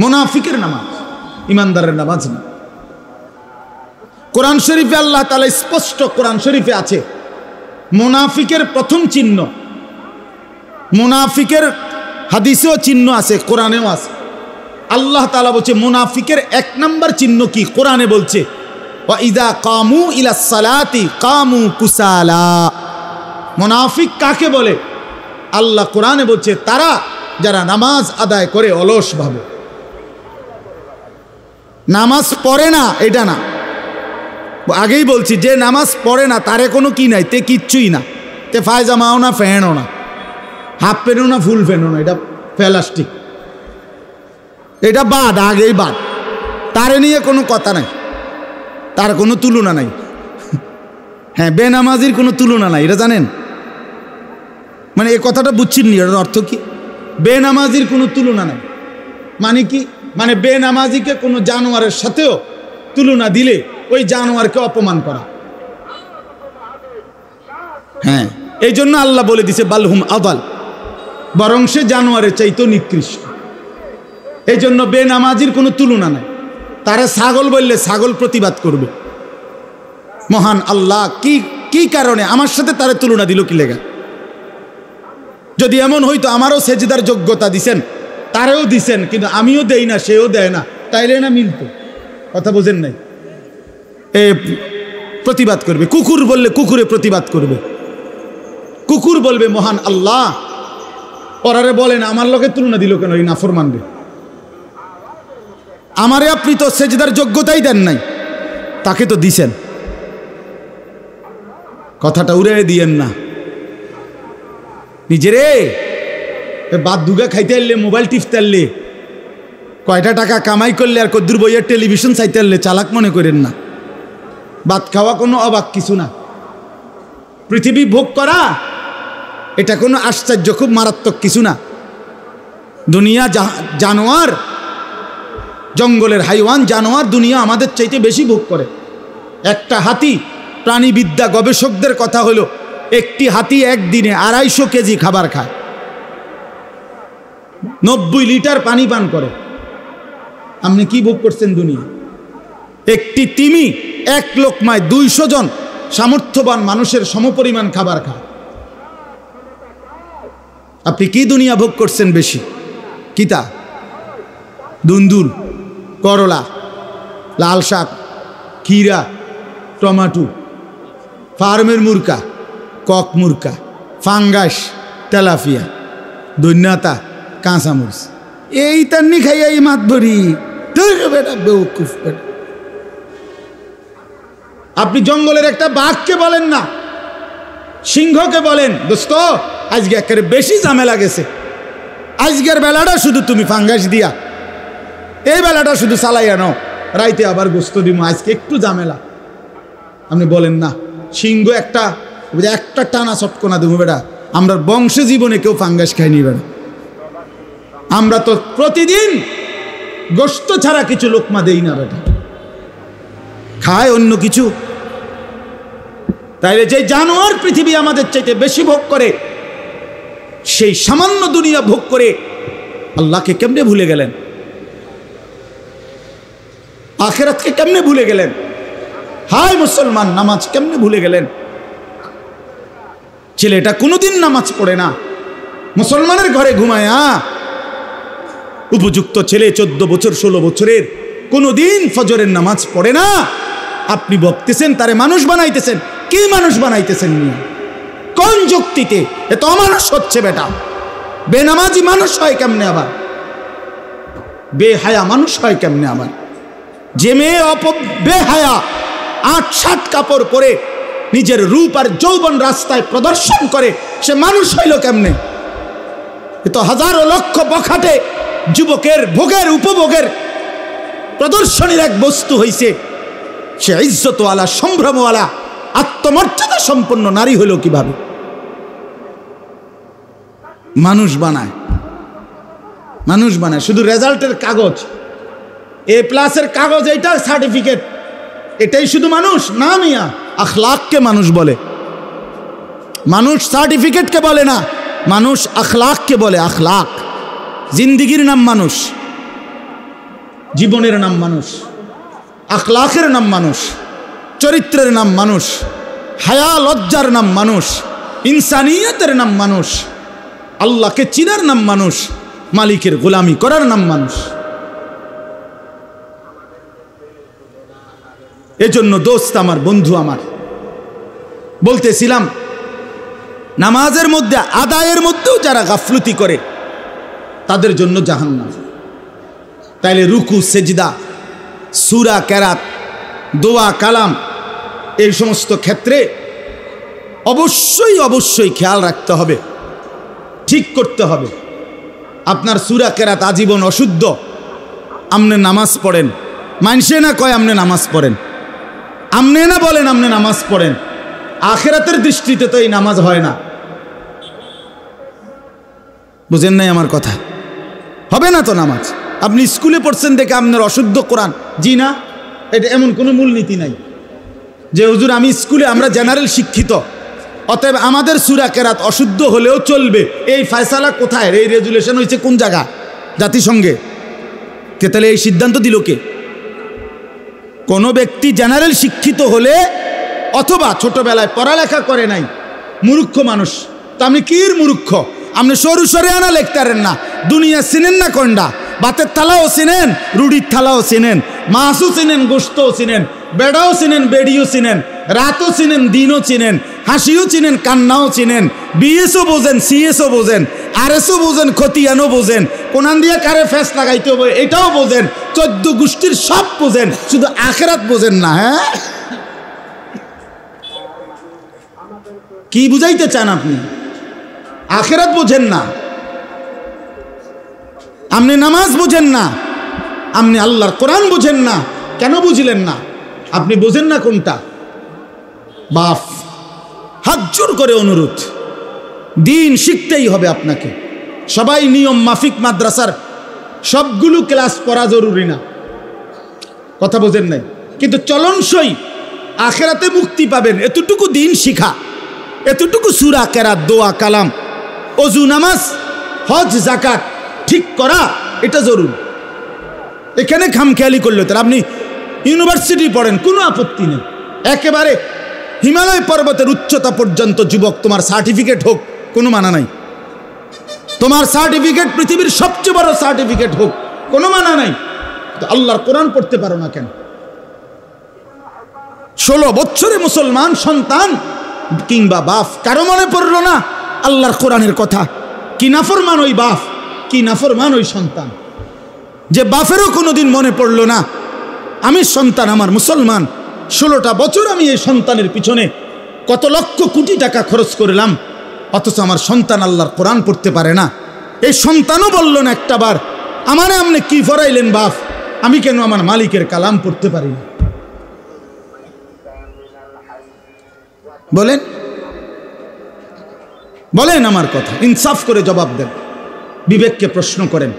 মুনাফিকের নামাজ, ইমানদারের নামাজ না। কোরআন শরীফে আল্লাহ তাআলা স্পষ্ট, কোরআন শরীফে আছে মুনাফিকের প্রথম চিহ্ন। মুনাফিকের হাদিসেও চিহ্ন আছে, কোরআনেও আছে। আল্লাহ তাআলা বলছে মুনাফিকের 1 নম্বর চিহ্ন কি? কোরআনে বলছে, ওয়া ইযা কামু ইলাস সালাতি কামু কুসালা। মুনাফিক কাকে বলে? আল্লাহ কোরআনে বলছে তারা যারা নামাজ আদায় করে অলস ভাবে, নামাজ পড়ে না। এটা না, আগেই বলছি যে নামাজ পড়ে না তারে কোনো কি নাই, তে কিচ্ছুই না, তে ফায়জামাও না, ফ্যানও না, হাফ প্যান্টও না, ফুল প্যান্টও না, এটা প্লাস্টিক, এটা বাদ, আগেই বাদ। তারে নিয়ে কোনো কথা নাই, তার কোনো তুলনা নাই। হ্যাঁ, বেনামাজির কোনো তুলনা নাই, এটা জানেন? মানে এই কথাটা বুঝছেন নি? এটার অর্থ কি? বেনামাজির কোনো তুলনা নাই মানে কি? মানে বেনামাজিকে কোনো জানোয়ারের সাথেও তুলনা দিলে ওই জানোয়ারকে অপমান করা। হ্যাঁ, এই জন্য আল্লাহ বলে দিছে বালহুম আদাল, বরং সে জানোয়ারের চাইতেও নিকৃষ্ট। এই জন্য বেনামাজির কোনো তুলনা নাই। তারা ছাগল বললে ছাগল প্রতিবাদ করবে। মহান আল্লাহ কি কারণে আমার সাথে তারা তুলনা দিল কি লেগা? যদি এমন হইতো আমারও সেজদার যোগ্যতা দিছেন, তারেও দিছেন, কিন্তু আমিও দেই না, সেও দেয় না, তাইলে না মিলতো? কথা বোঝেন নাই? প্রতিবাদ করবে। কুকুর বললে কুকুরে প্রতিবাদ করবে। কুকুর বলবে মহান আল্লাহ পরারে বলেন আমার লোকের তুলনা দিল কেন? এই নাফরমান রে, আমারে আপনি তো সেজদার যোগ্যতাই দেন নাই, তাকে তো দিছেন। কথাটা উড়ে দিয়েন না নিজেরে। বাদ দুগা খাইতে আনলে, মোবাইল টিপতে আনলে, কয়টা টাকা কামাই করলে আর কদ্দুর বইয়ের টেলিভিশন চাইতে আনলে চালাক মনে করেন না। ভাত খাওয়া কোনো অবাক কিছু না। পৃথিবী ভোগ করা এটা কোনো আশ্চর্য, খুব মারাত্মক কিছু না। দুনিয়া জানোয়ার, জঙ্গলের হাইওয়ান জানোয়ার দুনিয়া আমাদের চাইতে বেশি ভোগ করে। একটা হাতি, প্রাণীবিদ্যা গবেষকদের কথা হলো একটি হাতি একদিনে 250 কেজি খাবার খায়, 90 লিটার পানি পান করে। আপনি কি ভোগ করছেন দুনিয়া? একটি তিমি এক লোকমায় 200 জন সামর্থ্যবান মানুষের সমপরিমাণ খাবার খায়। আপনি কি দুনিয়া ভোগ করছেন বেশি? কিতা? দুন্দুল, করলা, লাল শাক, ক্ষীরা, টমাটো, ফার্মের মুরকা, কক মুরকা, ফাঙ্গাস, তেলাপিয়া, দৈন্যতা, কাঁচামরিচ, এই তান্নি খাইয়া এই মাত ভরি বেটা বেউকুফ বেটা। আপনি জঙ্গলের একটা বাঘকে বলেন না, সিংহকে বলেন, দোস্ত আজকে একেবারে বেশি ঝামেলা গেছে, আজকের বেলাটা শুধু তুমি ফাঙ্গাস দিয়া, এই বেলাটা শুধু চালাইয়া নাও, রাইতে আবার গোস্ত দিব, আজকে একটু ঝামেলা। আপনি বলেন না, সিংহ একটা টানা চটকনা দেবো বেটা, আমরা বংশ জীবনে কেউ ফাঙ্গাস খাইনি বেটা, আমরা তো প্রতিদিন গোস্ত ছাড়া কিছু লোকমা দেই না বেটা, খায় অন্য কিছু। তাইলে যে জানোয়ার পৃথিবী আমাদের চাইতে বেশি ভোগ করে, সেই সামান্য দুনিয়া ভোগ করে আল্লাহকে কেমনে ভুলে গেলেন? আখিরাতকে কেমনে ভুলে গেলেন? হায় মুসলমান, নামাজ কেমনে ভুলে গেলেন? ছেলেটা কোনোদিন নামাজ পড়ে না, মুসলমানের ঘরে ঘুমায়, উপযুক্ত ছেলে 14 বছর 16 বছরের, কোনোদিন ফজরের নামাজ পড়ে না। আপনি ভাবতেছেন তারে মানুষ বানাইতেছেন। কি মানুষ বানাইতেছেন? কোন যুক্তিতে? এ তো অমানুষ হচ্ছে বেটা। বেনামাজি মানুষ হয় কেমনে আবার? বেহায়া মানুষ হয় কেমনে আবার? যে মেয়ে বেহায়া 8-7 কাপড় পরে নিজের রূপ আর যৌবন রাস্তায় প্রদর্শন করে, সে মানুষ হইল কেমনে? এ তো হাজারো লক্ষ বখাটে যুবকের ভোগের উপভোগের প্রদর্শনীর এক বস্তু হইছে। সে ইজ্জতওয়ালা, সম্ভ্রমওয়ালা, আত্মমর্যাদা সম্পন্ন নারী হইল কিভাবে? মানুষ বানায়, মানুষ বানায় শুধু রেজাল্টের কাগজ, A+ কাগজ, এইটা সার্টিফিকেট, এটাই শুধু মানুষ না মিয়া। আখলাককে মানুষ বলে, মানুষ সার্টিফিকেটকে বলে না, মানুষ আখলাককে বলে। আখলাক, জিন্দিগির নাম মানুষ, জীবনের নাম মানুষ, আখলাকের নাম মানুষ, চরিত্রের নাম মানুষ, হায়া লজ্জার নাম মানুষ, ইনসানিয়তের নাম মানুষ, আল্লাহকে চিনার নাম মানুষ, মালিকের গোলামি করার নাম মানুষ। এজন্য দোস্ত আমার, বন্ধু আমার, বলতেছিলাম নামাজের মধ্যে আদায়ের মধ্যেও যারা গাফলতি করে তাদের জন্য জাহান্নাম। তাইলে রুকু, সেজদা, সূরা কেরাত, দোয়া, কালাম, এই সমস্ত ক্ষেত্রে অবশ্যই অবশ্যই খেয়াল রাখতে হবে, ঠিক করতে হবে। আপনার সূরা কেরাত আজীবন অশুদ্ধ, আমনে নামাজ পড়েন, মানসে না কয় আমনে নামাজ পড়েন, আমনে না বলেন আমনে নামাজ পড়েন, আখিরাতের দৃষ্টিতে তো এই নামাজ হয় না। বুঝেন নাই আমার কথা? হবে না তো নামাজ। আপনি স্কুলে পড়ছেন দেখে আপনার অশুদ্ধ কোরআন, জি না, এটা এমন কোনো মূলনীতি নাই যে হুজুর আমি স্কুলে, আমরা জেনারেল শিক্ষিত, অতএব আমাদের সূরা কেরাত অশুদ্ধ হলেও চলবে। এই ফয়সালা কোথায়? এই রেজুলেশন হয়েছে কোন জায়গা? জাতিসংঘে। কে তাহলে এই সিদ্ধান্ত দিল কে? কোনো ব্যক্তি জেনারেল শিক্ষিত হলে অথবা ছোটবেলায় পড়ালেখা করে নাই, মূর্খ মানুষ, তো আপনি কির মূর্খ? আপনি সরু সরে আনা লিখতে পারেন না, দুনিয়া চিনেন না কোনটা, ভাতের থালাও চিনেন, রুটির থালাও চিনেন, মাছও চিনেন, গোস্তও চিনেন, বেড়াও চিনেন, বেড়িও চিনেন, রাতও চিনেন, দিনও চিনেন, হাসিও চিনেন, কান্নাও চিনেন, বিএসও বোঝেন, সিএসও বোঝেন, আরএসও বোঝেন, খতিয়ানও বোঝেন, কোনান দিয়ে কারে ফেস লাগাইতে হবে এটাও বোঝেন, 14 গোষ্ঠীর সব বোঝেন, শুধু আখিরাত বোঝেন না। হ্যাঁ, কি বুঝাইতে চান আপনি? আখিরাত বোঝেন না, আপনি নামাজ বোঝেন না, আপনি আল্লাহর কোরআন বোঝেন না। কেন বুঝলেন না? আপনি বোঝেন না কোনটা? বাপ, হাত জোর করে অনুরোধ, দিন শিখতেই হবে আপনাকে। সবাই নিয়ম মাফিক মাদ্রাসার সবগুলো ক্লাস পড়া জরুরি না, কথা বোঝেন নাই, কিন্তু চলনসই আখিরাতে মুক্তি পাবেন এতটুকু দিন শিখা, এতটুকু সূরা কেরাত, দোয়া, কালাম, ওযু, নামাজ, হজ, যাকাত ঠিক করা, এটা জরুরি। এখানে খামখেয়ালি করলে তো আপনি ইউনিভার্সিটি পড়েন, কোনো আপত্তি নেই। একেবারে হিমালয় পর্বতের উচ্চতা পর্যন্ত যুবক, তোমার সার্টিফিকেট হোক, কোনো মানা নাই। তোমার সার্টিফিকেট পৃথিবীর সবচেয়ে বড় সার্টিফিকেট হোক, কোনো মানা নাই। তো আল্লাহর কোরআন পড়তে পারো না কেন? 16 বছরে মুসলমান সন্তান কিংবা বাপ, কারো মনে পড়লো না আল্লাহর কোরআনের কথা? কি নাফরমান ওই বাপ, কি নাফরমান ওই সন্তান, যে বাপেরও কোনোদিন মনে পড়লো না আমি সন্তান, আমার মুসলমান, 16টা বছর আমি এই সন্তানের পিছনে কত লক্ষ কোটি টাকা খরচ করলাম, অথচ আমার সন্তান আল্লাহর কোরআন পড়তে পারে না। এই সন্তানও বলল না একটা বার, আমারে আপনি কি ফরাইলেন বাপ, আমি কেন আমার মালিকের কালাম পড়তে পারি না? বলেন বলেন আমার কথা, ইনসাফ করে জবাব দেন, বিবেককে প্রশ্ন করেন।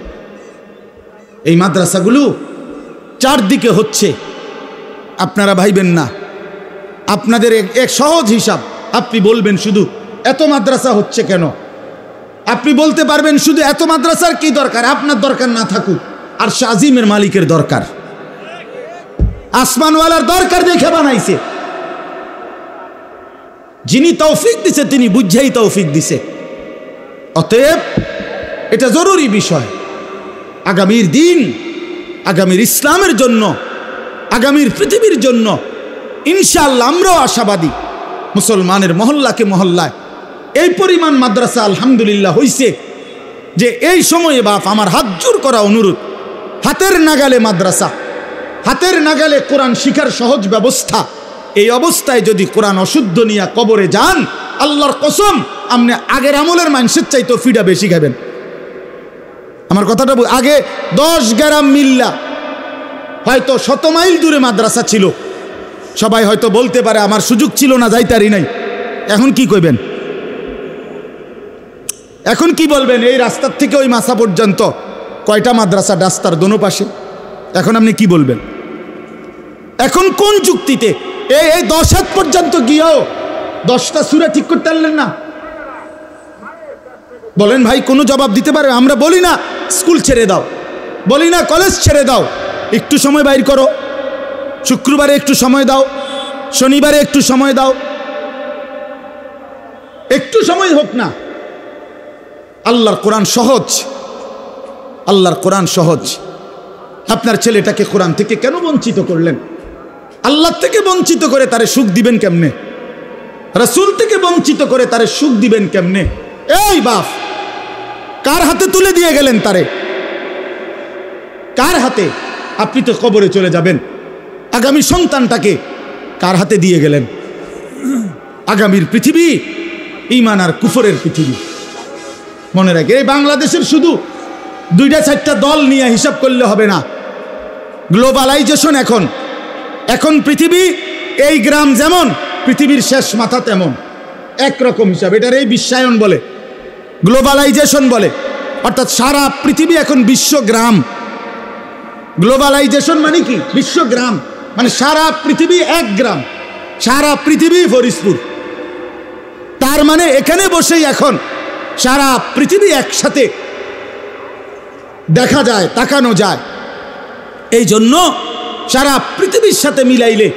এই মাদ্রাসাগুলো চারদিকে হচ্ছে, আপনারা ভাইবেন না। আপনাদের এক সহজ হিসাব, আপনি বলবেন শুধু এত মাদ্রাসা হচ্ছে কেন? আপনি বলতে পারবেন শুধু এত মাদ্রাসার কি দরকার? আপনার দরকার না থাকুক, আর শাজিমের মালিকের দরকার, আসমানওয়ালার দরকার দেখে বানাইছে। যিনি তৌফিক দিছে তিনি বুঝাই তৌফিক দিছে। অতএব এটা জরুরি বিষয়, আগামীর দিন, আগামীর ইসলামের জন্য, আগামীর পৃথিবীর জন্য ইনশাআল্লাহ আমরাও আশাবাদী। মুসলমানের মহল্লাকে মহল্লায় এই পরিমাণ মাদ্রাসা আলহামদুলিল্লাহ হইছে যে এই সময়ে বাপ আমার হাত জোর করা অনুরোধ, হাতের নাগালে মাদ্রাসা, হাতের নাগালে কোরআন শিখার সহজ ব্যবস্থা। এই অবস্থায় যদি কোরআন অশুদ্ধ নিয়ে কবরে যান, আল্লাহর কসম আপনি আগের আমলের মানুষের চাইতে ফিডা বেশি খাবেন। আমার কথাটা আগে 10 গ্রাম মিল্লা হয়তো 100 মাইল দূরে মাদ্রাসা ছিল, সবাই হয়তো বলতে পারে আমার সুযোগ ছিল না, যাইতারি নাই। এখন কি কইবেন? এখন কি বলবেন? এই রাস্তার থেকে ওই মাসা পর্যন্ত কয়টা মাদ্রাসা, রাস্তার দোনো পাশে। এখন আপনি কি বলবেন? এখন কোন যুক্তিতে এই 10 হাত পর্যন্ত গিয়েও 10টা সূরা ঠিক করতে পারলেন না? বলেন ভাই, কোনো জবাব দিতে পারে? আমরা বলি না স্কুল ছেড়ে দাও, বলি না কলেজ ছেড়ে দাও, একটু সময় বাইর করো, শুক্রবারে একটু সময় দাও, শনিবারে একটু সময় দাও, একটু সময় হোক না। আল্লাহর কোরআন সহজ, আল্লাহর কোরআন সহজ। আপনার ছেলেটাকে কোরআন থেকে কেন বঞ্চিত করলেন? আল্লাহ থেকে বঞ্চিত করে তারে সুখ দিবেন কেমনে? রাসূল থেকে বঞ্চিত করে তারে সুখ দিবেন কেমনে? এই বাপ, কার হাতে তুলে দিয়ে গেলেন তারে? কার হাতে? আপনি তো কবরে চলে যাবেন, আগামী সন্তানটাকে কার হাতে দিয়ে গেলেন? আগামীর পৃথিবী ঈমান আর কুফরের পৃথিবী। মনে রাখে, এই বাংলাদেশের শুধু 2-4টা দল নিয়ে হিসাব করলে হবে না। গ্লোবালাইজেশন, এখন পৃথিবী, এই গ্রাম যেমন পৃথিবীর শেষ মাথা তেমন, একরকম হিসাব। এটার এই বিশ্বায়ন বলে, গ্লোবালাইজেশন বলে, অর্থাৎ সারা পৃথিবী এখন বিশ্বগ্রাম। গ্লোবালাইজেশন মানে কি? বিশ্বগ্রাম মানে সারা পৃথিবী এক গ্রাম, সারা পৃথিবী ফরিদপুর। তার মানে এখানে বসেই এখন সারা পৃথিবী একসাথে দেখা যায়, তাকানো যায়। এই জন্য সারা পৃথিবীর সাথে মিলাইলে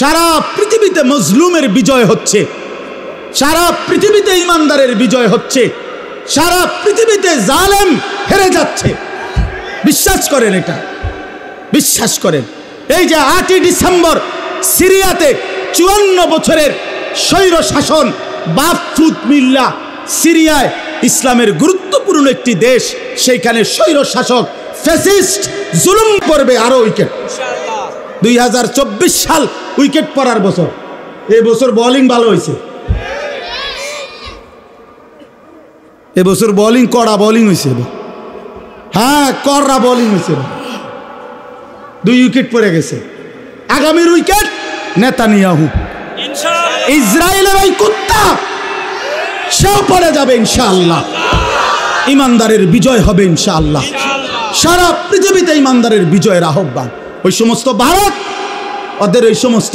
সারা পৃথিবীতে মজলুমের বিজয় হচ্ছে, সারা পৃথিবীতে ইমানদারের বিজয় হচ্ছে, সারা পৃথিবীতে জালেম হেরে যাচ্ছে। বিশ্বাস করেন, এটা বিশ্বাস করেন। এই যে 8ই ডিসেম্বর সিরিয়াতে 54 বছরের স্বৈর শাসন, বাফুত মিল্লা, সিরিয়ায় ইসলামের গুরুত্বপূর্ণ একটি দেশ, সেইখানে স্বৈর শাসক ফ্যাসিস্ট জুলুম করবে। আরো উইকেট, 2024 সাল উইকেট পড়ার বছর। এই বছর বোলিং ভালো হয়েছে, এবছর বোলিং কড়া বোলিং হয়েছে, হ্যাঁ কড়া বোলিং হয়েছে। 2 উইকেট পড়ে গেছে। আগামীর উইকেট নেতানিয়াহু, ইসরায়েলের ওই কুত্তা, সেও পড়ে যাবে ইনশাআল্লাহ। ইমানদারের বিজয় হবে ইনশাআল্লাহ। সারা পৃথিবীতে ইমানদারের বিজয়ের আহ্বান। ওই সমস্ত ভারত, ওদের ওই সমস্ত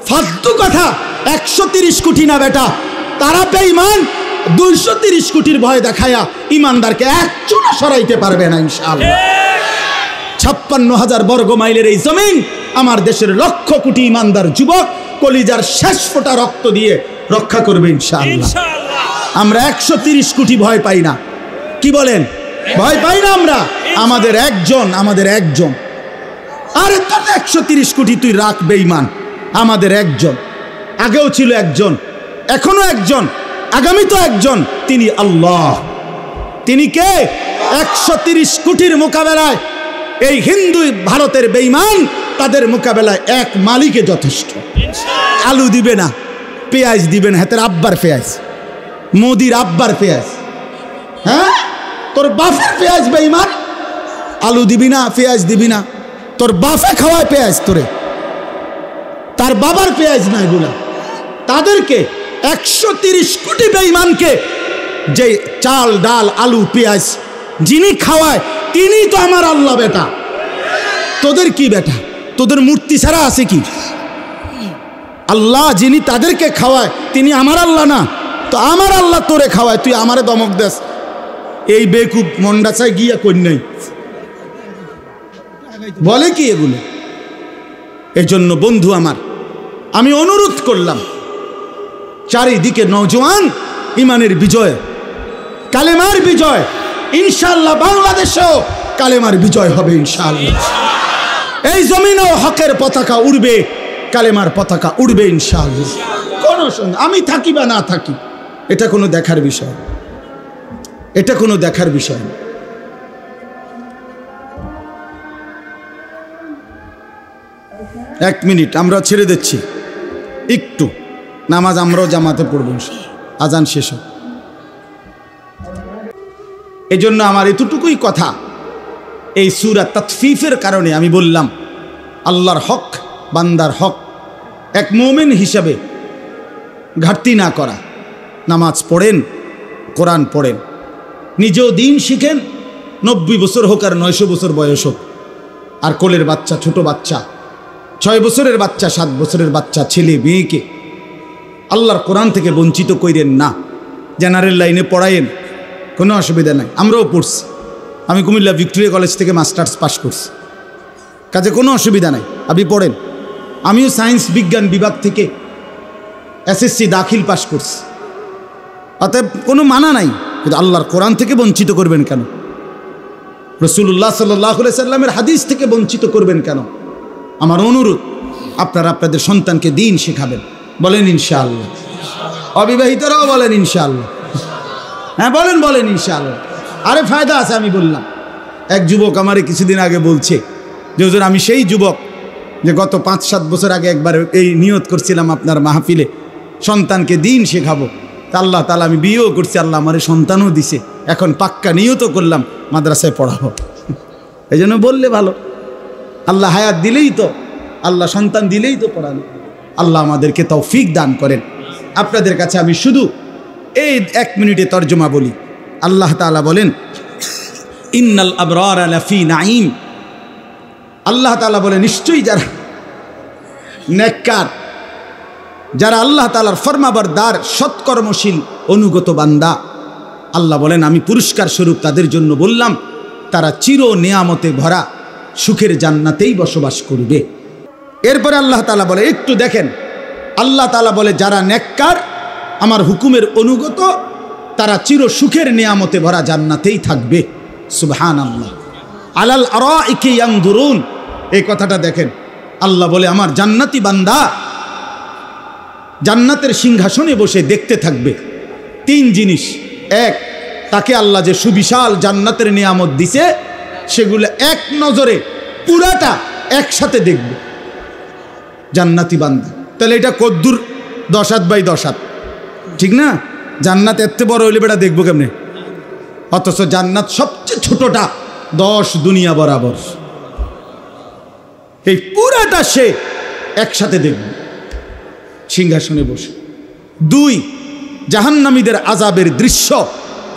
ফালতু কথা, 130 কোটি না বেটা, তারা বেঈমান 230 কোটির ভয় দেখায়া ইমানদারকে এক চুনা সরাইতে পারবে না ইনশাআল্লাহ। 56,000 বর্গ মাইলের এই জমিন আমার দেশের লক্ষ কোটি ইমানদার যুবক কলিজার শেষ ফোঁটা রক্ত দিয়ে রক্ষা করবে ইনশাআল্লাহ। আমরা 130 কোটি ভয় পাই না, কি বলেন? ভয় পাই না আমরা। আমাদের একজন। আরে তোর 130 কোটি তুই রাখ বেঈমান, আমাদের একজন। আগেও ছিল একজন, এখনো একজন, আগামী তো একজন, তিনি আল্লাহ। তিনি কে? 130 কোটির মোকাবেলায় এই হিন্দু ভারতের বেঈমান, তাদের মোকাবেলায় এক মালিকে যথেষ্ট। আলু দিবে না, পেঁয়াজ দিবে না, হাতের আব্বার পেঁয়াজ, মোদির আব্বার পেঁয়াজ। হ্যাঁ, তোর বাপের পেঁয়াজ বেঈমান। আলু দিবি না, পেঁয়াজ দিবি না, তোর বাপে খাওয়ায় পেঁয়াজ তোরে, তার বাবার পেঁয়াজ না এগুলা। তাদেরকে 130 কোটি বেঈমানকে যে চাল ডাল আলু পেঁয়াজ যিনি খাওয়ায় তিনি তো আমার আল্লাহ বেটা। তোদের কি বেটা? তোদের মূর্তি ছাড়া আছে কি? আল্লাহ যিনি তাদেরকে খাওয়ায় তিনি আমার আল্লাহ না? তো আমার আল্লাহ তোরে খাওয়ায়, তুই আমারে দমক দেস। এই বেকুব মন্ডাচায় গিয়া কই নাই বলে কি এগুলো? এই জন্য বন্ধু আমার, আমি অনুরোধ করলাম, চারিদিকে নওজোয়ান ইমানের বিজয়, কালেমার বিজয়। ইনশাআল্লাহ বাংলাদেশেও কালেমার বিজয় হবে ইনশাআল্লাহ। এই জমিনেও হকের পতাকা উড়বে, কালেমার পতাকা উড়বে ইনশাআল্লাহ। কোনো আমি থাকি বা না থাকি, এটা কোনো দেখার বিষয়, এটা কোনো দেখার বিষয় না। এক মিনিট আমরা ছেড়ে দিচ্ছি, একটু নামাজ আমরাও জামাতে পড়ব, আজান শেষ হোক। এই জন্য আমার এতটুকুই কথা। এই সূরা তাতফিফের কারণে আমি বললাম আল্লাহর হক, বান্দার হক, এক মুমিন হিসাবে ঘাটতি না করা। নামাজ পড়েন, কোরআন পড়েন, নিজেও দিন শিখেন, 90 বছর হোক আর 900 বছর বয়স হোক। আর কোলের বাচ্চা, ছোট বাচ্চা, 6 বছরের বাচ্চা, 7 বছরের বাচ্চা, ছেলে মেয়েকে আল্লাহর কোরআন থেকে বঞ্চিত করেন না। জেনারেল লাইনে পড়ায়েন, কোনো অসুবিধা নাই। আমরাও পড়ছি, আমি কুমিল্লা ভিক্টোরিয়া কলেজ থেকে মাস্টার্স পাস করছি, কাজে কোনো অসুবিধা নাই, আপনি পড়েন। আমিও সায়েন্স বিজ্ঞান বিভাগ থেকে এসএসসি দাখিল পাস করছি, অতএব কোনো মানা নাই। কিন্তু আল্লাহর কোরআন থেকে বঞ্চিত করবেন কেন? রাসূলুল্লাহ সাল্লাল্লাহু আলাইহি সাল্লামের হাদিস থেকে বঞ্চিত করবেন কেন? আমার অনুরোধ, আপনারা আপনাদের সন্তানকে দিন শেখাবেন। বলেন ইনশাআল্লাহ। অবিবাহিতরাও বলেন ইনশাআল্লাহ। হ্যাঁ বলেন ইনশাআল্লাহ। আরে ফায়দা আছে। আমি বললাম, এক যুবক আমারে কিছুদিন আগে বলছে যে হুজুর আমি সেই যুবক যে গত 5-7 বছর আগে একবার এই নিয়ত করছিলাম আপনার মাহফিলে সন্তানকে দিন শেখাবো। তা আল্লাহ তাআলা, আমি বিয়েও করছি, আল্লাহ আমারে সন্তানও দিছে, এখন পাক্কা নিয়তও করলাম মাদ্রাসায় পড়াবো। এই জন্য বললে ভালো, আল্লাহ হায়াত দিলেই তো, আল্লাহ সন্তান দিলেই তো পড়ানো। আল্লাহ আমাদেরকে তৌফিক দান করেন। আপনাদের কাছে আমি শুধু এই 1 মিনিটে তর্জমা বলি। আল্লাহ তাআলা বলেন ইন্নাল আবরারা লাফি নাঈম। আল্লাহ তাআলা বলে নিশ্চয়ই যারা নেককার, যারা আল্লাহ তাআলার ফরমাবরদার, সৎকর্মশীল, অনুগত বান্দা, আল্লাহ বলেন আমি পুরস্কার স্বরূপ তাদের জন্য বললাম তারা চির নিয়ামতে ভরা সুখের জান্নাতেই বসবাস করবে। এরপরে আল্লাহ তাআলা বলে, একটু দেখেন, আল্লাহ তাআলা বলে যারা নেককার, আমার হুকুমের অনুগত, তারা চির সুখের নিয়ামতে ভরা জান্নাতেই থাকবে। সুবহানাল্লাহ। আলাল আরাইকি ইয়ানজুরুন, এই কথাটা দেখেন। আল্লাহ বলে আমার জান্নাতি বান্দা জান্নাতের সিংহাসনে বসে দেখতে থাকবে 3 জিনিস। 1, তাকে আল্লাহ যে সুবিশাল জান্নাতের নিয়ামত দিছে সেগুলো এক নজরে পুরাটা একসাথে দেখবে জান্নাতি বান্দা। তাহলে এটা কদ্দুর 10 হাত বাই 10 হাত, ঠিক না? জান্নাত এত বড় হইলে বেটা দেখবো কেমনে? অথচ জান্নাত সবচেয়ে ছোটটা 10 দুনিয়া বরাবর। এই পুরাটা সে একসাথে দেখবে সিংহাসনে বসে। 2, জাহান্নামীদের আযাবের দৃশ্য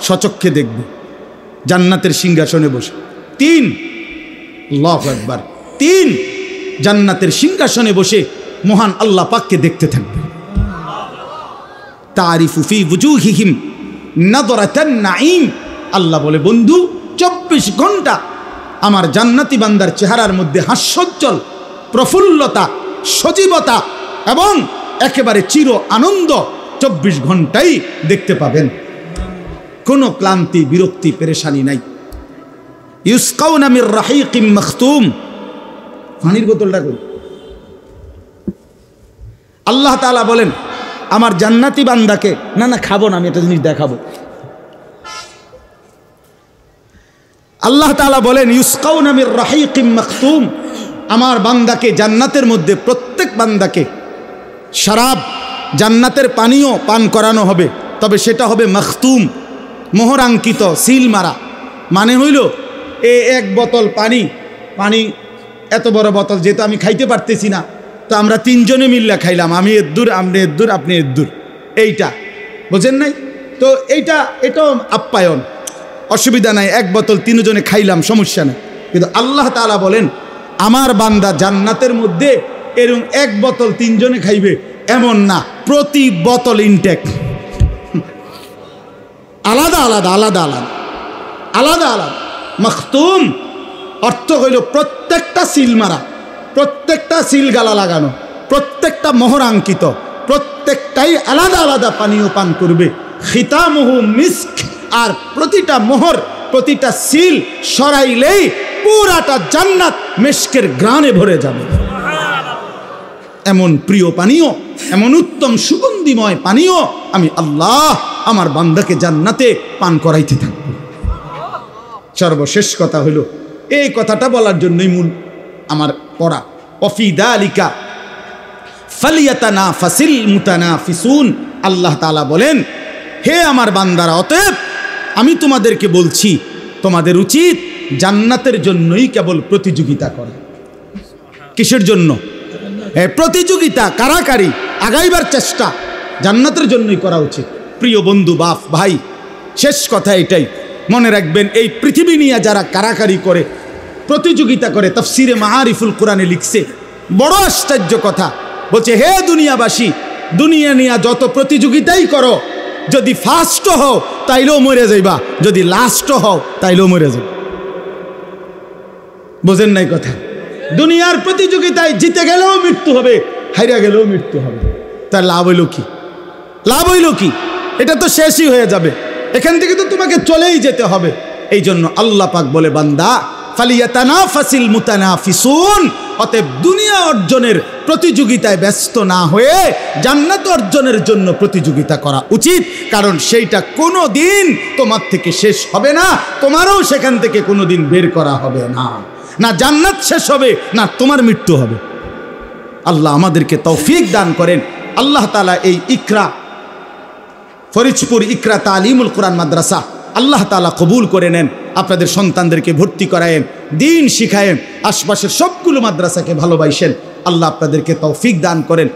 সচক্ষে দেখবে জান্নাতের সিংহাসনে বসে। 3, আল্লাহু আকবার, 3, জান্নাতের সিংহাসনে বসে মহান আল্লাহ পাককে দেখতে থাকবে। তারিফু ফি ওয়ুজুহিহিম নাযরাতান নাঈম। আল্লাহ বলে বন্ধু 24 ঘন্টা আমার জান্নাতি বান্দার চেহারার মধ্যে হাস্যোজ্জ্বল প্রফুল্লতা, সজীবতা এবং একেবারে চির আনন্দ 24 ঘন্টাই দেখতে পাবেন। কোনো ক্লান্তি, বিরক্তি, পেরেশানি নাই। ইউসকাউনা মির রাহিকিম মাখতুম, পানির বোতলটা কই? আল্লাহ তাআলা বলেন আমার জান্নাতি বান্দাকে, না খাবো না, আমি একটা জিনিস দেখাবো। আল্লাহ তাআলা বলেন ইউসকাউনা মির রাহিকিম মাখতুম, আমার বান্দাকে জান্নাতের মধ্যে প্রত্যেক বান্দাকে শরাব, জান্নাতের পানীয় পান করানো হবে, তবে সেটা হবে মাখতুম, মোহরাঙ্কিত, সিল মারা। মানে হইল এক বোতল পানি এত বড় বোতল, যেহেতু আমি খাইতে পারতেছি না, তো আমরা 3 জনে মিল্লা খাইলাম, আমি এদ্দুর, আপনি এদ্দুর, আপনি এদ্দুর, এইটা বোঝেন নাই তো? এটাও আপ্যায়ন, অসুবিধা নাই, 1 বোতল 3 জনে খাইলাম, সমস্যা নেই। কিন্তু আল্লাহ তাআলা বলেন আমার বান্দা জান্নাতের মধ্যে এরকম 1 বোতল 3 জনে খাইবে এমন না, প্রতি বোতল ইনটেক, আলাদা আলাদা আলাদা আলাদা আলাদা আলাদা। মাখতুম অর্থ হইল প্রত্যেকটা সিল মারা, প্রত্যেকটা সিল গালা লাগানো, প্রত্যেকটা মোহরাঙ্কিত, প্রত্যেকটাই আলাদা আলাদা পানীয় পান করবে। খিতামুহু মিস্ক, আর প্রতিটা মোহর, প্রতিটা সিল সরাইলেই পুরাটা জান্নাত মিস্কের ঘ্রাণে ভরে যাবে। এমন প্রিয় পানীয়, এমন উত্তম সুগন্ধিময় পানীয় আমি আল্লাহ আমার বান্দাকে জান্নাতে পান করাইতে থাকব। সর্বশেষ কথা হলো, এই কথাটা বলার জন্যই মূল আমার পড়া, ওয়াফি যালিকা ফালিয়াতানাফাসিল মুতানাফিসুন। আল্লাহ তাআলা বলেন হে আমার বান্দারা, অতএব আমি তোমাদেরকে বলছি তোমাদের উচিত জান্নাতের জন্যই কেবল প্রতিযোগিতা করা। কিসের জন্য? প্রতিযোগিতা, কারাকারি, আগাইবার চেষ্টা জান্নাতের জন্যই করা উচিত। প্রিয় বন্ধু, বাপ ভাই, শেষ কথা এটাই মনে রাখবেন, এই পৃথিবী নিয়ে যারা কারাকারি করে, প্রতিযোগিতা করে, তাফসিরে মাআরিফুল কোরআনে লিখছে বড় আশ্চর্য কথা, বলছে হে দুনিয়াবাসী, দুনিয়া নিয়ে যত প্রতিযোগিতাই করো, যদি ফার্স্ট হও তাইলেও মরে যাইবা, যদি লাস্ট হও তাইলেও মরে যাবে। বোঝেন নাই কথা? দুনিয়ার প্রতিযোগিতায় জিতে গেলেও মৃত্যু হবে, হাইরা গেলেও মৃত্যু হবে, তার লাভ হইল কি? লাভ হইল কি? এটা তো শেষই হয়ে যাবে, এখান থেকে তো তোমাকে চলেই যেতে হবে। এই জন্য আল্লাহ পাক বলে বান্দা ফালিয়াতানাফাসিল মুতানাফিসুন, অতএব দুনিয়া অর্জনের প্রতিযোগিতায় ব্যস্ত না হয়ে জান্নাত অর্জনের জন্য প্রতিযোগিতা করা উচিত, কারণ সেইটা কোনো দিন তোমার থেকে শেষ হবে না, তোমারও সেখান থেকে কোনো দিন বের করা হবে না। না জান্নাত শেষ হবে, না তোমার মৃত্যু হবে। আল্লাহ আমাদেরকে তৌফিক দান করেন। আল্লাহ তাআলা এই ইকরা, ফরিদপুর ইকরা তালিমুল কোরআন মাদ্রাসা আল্লাহ তাআলা কবুল করে নেন। আপনাদের সন্তানদেরকে ভর্তি করায়েন, দিন শিখায়েন, আশপাশের সবগুলো মাদ্রাসাকে ভালোবাসেন। আল্লাহ আপনাদেরকে তৌফিক দান করেন।